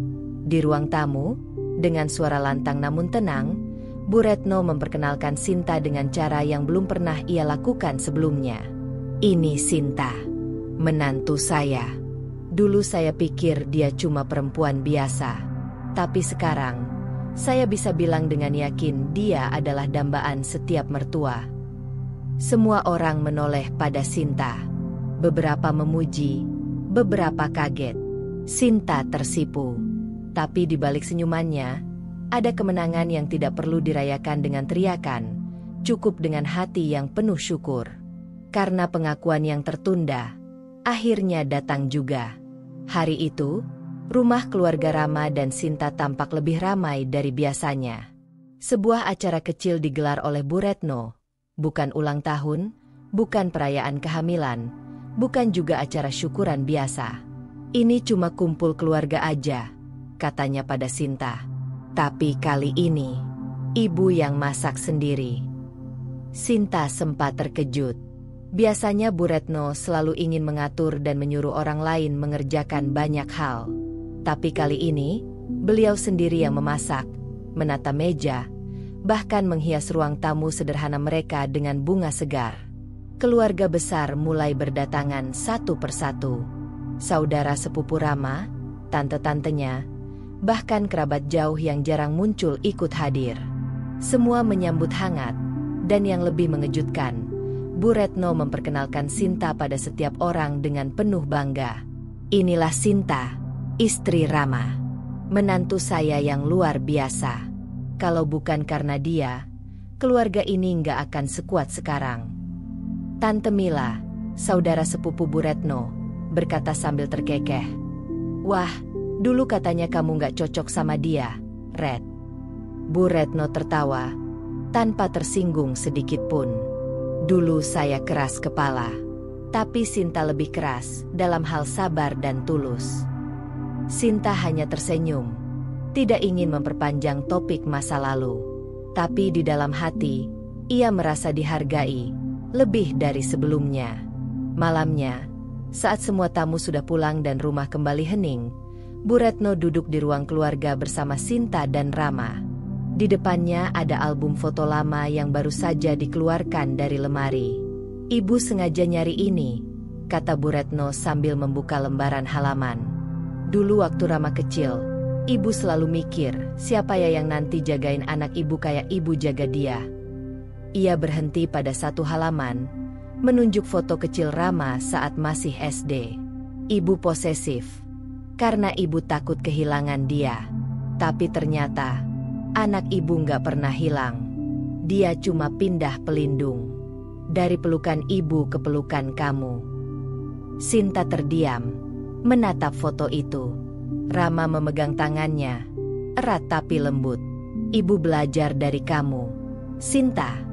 Di ruang tamu, dengan suara lantang namun tenang, Bu Retno memperkenalkan Sinta dengan cara yang belum pernah ia lakukan sebelumnya. "Ini Sinta, menantu saya. Dulu saya pikir dia cuma perempuan biasa. Tapi sekarang, saya bisa bilang dengan yakin dia adalah dambaan setiap mertua." Semua orang menoleh pada Sinta. Beberapa memuji, beberapa kaget. Sinta tersipu. Tapi di balik senyumannya, ada kemenangan yang tidak perlu dirayakan dengan teriakan, cukup dengan hati yang penuh syukur. Karena pengakuan yang tertunda, akhirnya datang juga. Hari itu, rumah keluarga Rama dan Sinta tampak lebih ramai dari biasanya. Sebuah acara kecil digelar oleh Bu Retno. Bukan ulang tahun, bukan perayaan kehamilan, bukan juga acara syukuran biasa. "Ini cuma kumpul keluarga aja," katanya pada Sinta. "Tapi kali ini, ibu yang masak sendiri." Sinta sempat terkejut. Biasanya Bu Retno selalu ingin mengatur dan menyuruh orang lain mengerjakan banyak hal. Tapi kali ini, beliau sendiri yang memasak, menata meja, bahkan menghias ruang tamu sederhana mereka dengan bunga segar. Keluarga besar mulai berdatangan satu persatu. Saudara sepupu Rama, tante-tantenya, bahkan kerabat jauh yang jarang muncul ikut hadir. Semua menyambut hangat, dan yang lebih mengejutkan, Bu Retno memperkenalkan Sinta pada setiap orang dengan penuh bangga. "Inilah Sinta, istri Rama. Menantu saya yang luar biasa. Kalau bukan karena dia, keluarga ini nggak akan sekuat sekarang." Tante Mila, saudara sepupu Bu Retno, berkata sambil terkekeh, "Wah, dulu katanya kamu nggak cocok sama dia, Red." Bu Retno tertawa, tanpa tersinggung sedikit pun. "Dulu saya keras kepala, tapi Sinta lebih keras dalam hal sabar dan tulus." Sinta hanya tersenyum, tidak ingin memperpanjang topik masa lalu. Tapi di dalam hati, ia merasa dihargai, lebih dari sebelumnya. Malamnya, saat semua tamu sudah pulang dan rumah kembali hening, Bu Retno duduk di ruang keluarga bersama Sinta dan Rama. Di depannya ada album foto lama yang baru saja dikeluarkan dari lemari. "Ibu sengaja nyari ini," kata Bu Retno sambil membuka lembaran halaman. "Dulu waktu Rama kecil, ibu selalu mikir, siapa ya yang nanti jagain anak ibu kayak ibu jaga dia." Ia berhenti pada satu halaman, menunjuk foto kecil Rama saat masih SD. Ibu posesif, karena ibu takut kehilangan dia. Tapi ternyata, anak ibu nggak pernah hilang. Dia cuma pindah pelindung. Dari pelukan ibu ke pelukan kamu. Sinta terdiam, menatap foto itu. Rama memegang tangannya, erat tapi lembut. "Ibu belajar dari kamu, Sinta.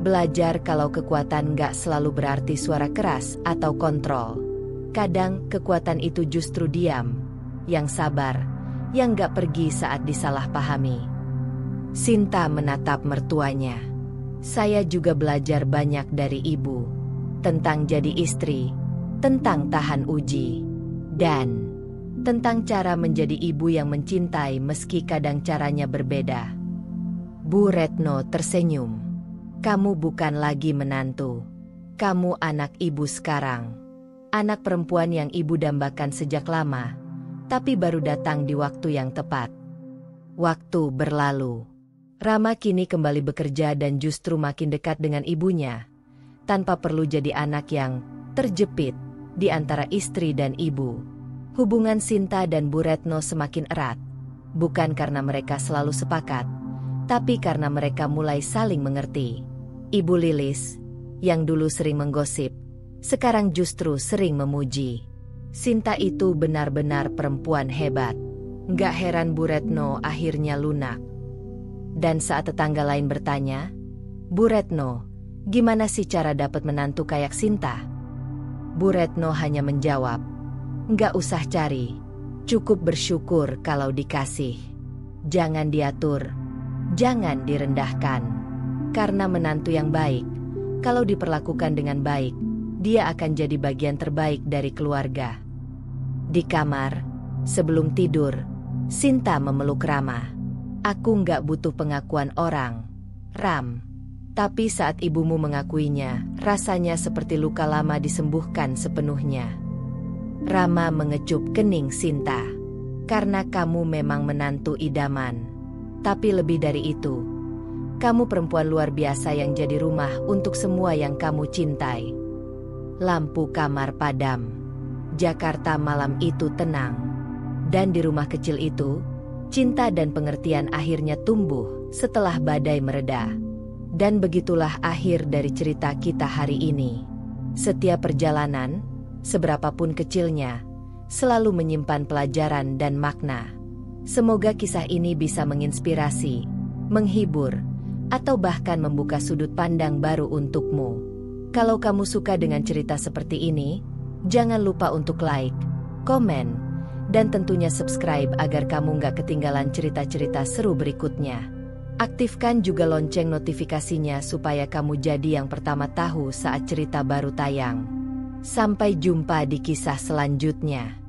Belajar kalau kekuatan gak selalu berarti suara keras atau kontrol. Kadang kekuatan itu justru diam, yang sabar, yang gak pergi saat disalahpahami." Sinta menatap mertuanya. "Saya juga belajar banyak dari ibu. Tentang jadi istri, tentang tahan uji, dan tentang cara menjadi ibu yang mencintai meski kadang caranya berbeda." Bu Retno tersenyum. "Kamu bukan lagi menantu. Kamu anak ibu sekarang. Anak perempuan yang ibu dambakan sejak lama, tapi baru datang di waktu yang tepat." Waktu berlalu. Rama kini kembali bekerja dan justru makin dekat dengan ibunya, tanpa perlu jadi anak yang terjepit di antara istri dan ibu. Hubungan Sinta dan Bu Retno semakin erat, bukan karena mereka selalu sepakat, tapi karena mereka mulai saling mengerti. Ibu Lilis, yang dulu sering menggosip, sekarang justru sering memuji. Sinta itu benar-benar perempuan hebat. Nggak heran Bu Retno akhirnya lunak. Dan saat tetangga lain bertanya, "Bu Retno, gimana sih cara dapat menantu kayak Sinta?" Bu Retno hanya menjawab, "Nggak usah cari, cukup bersyukur kalau dikasih. Jangan diatur, jangan direndahkan. Karena menantu yang baik, Kalau diperlakukan dengan baik, dia akan jadi bagian terbaik dari keluarga. Di kamar, sebelum tidur, Sinta memeluk Rama. Aku nggak butuh pengakuan orang, Ram. Tapi saat ibumu mengakuinya, rasanya seperti luka lama disembuhkan sepenuhnya. Rama mengecup kening Sinta. Karena kamu memang menantu idaman. Tapi lebih dari itu, kamu perempuan luar biasa yang jadi rumah untuk semua yang kamu cintai. Lampu kamar padam. Jakarta malam itu tenang. Dan di rumah kecil itu, cinta dan pengertian akhirnya tumbuh setelah badai mereda. Dan begitulah akhir dari cerita kita hari ini. Setiap perjalanan, seberapapun kecilnya, selalu menyimpan pelajaran dan makna. Semoga kisah ini bisa menginspirasi, menghibur, atau bahkan membuka sudut pandang baru untukmu. Kalau kamu suka dengan cerita seperti ini, jangan lupa untuk like, komen, dan tentunya subscribe agar kamu nggak ketinggalan cerita-cerita seru berikutnya. Aktifkan juga lonceng notifikasinya supaya kamu jadi yang pertama tahu saat cerita baru tayang. Sampai jumpa di kisah selanjutnya.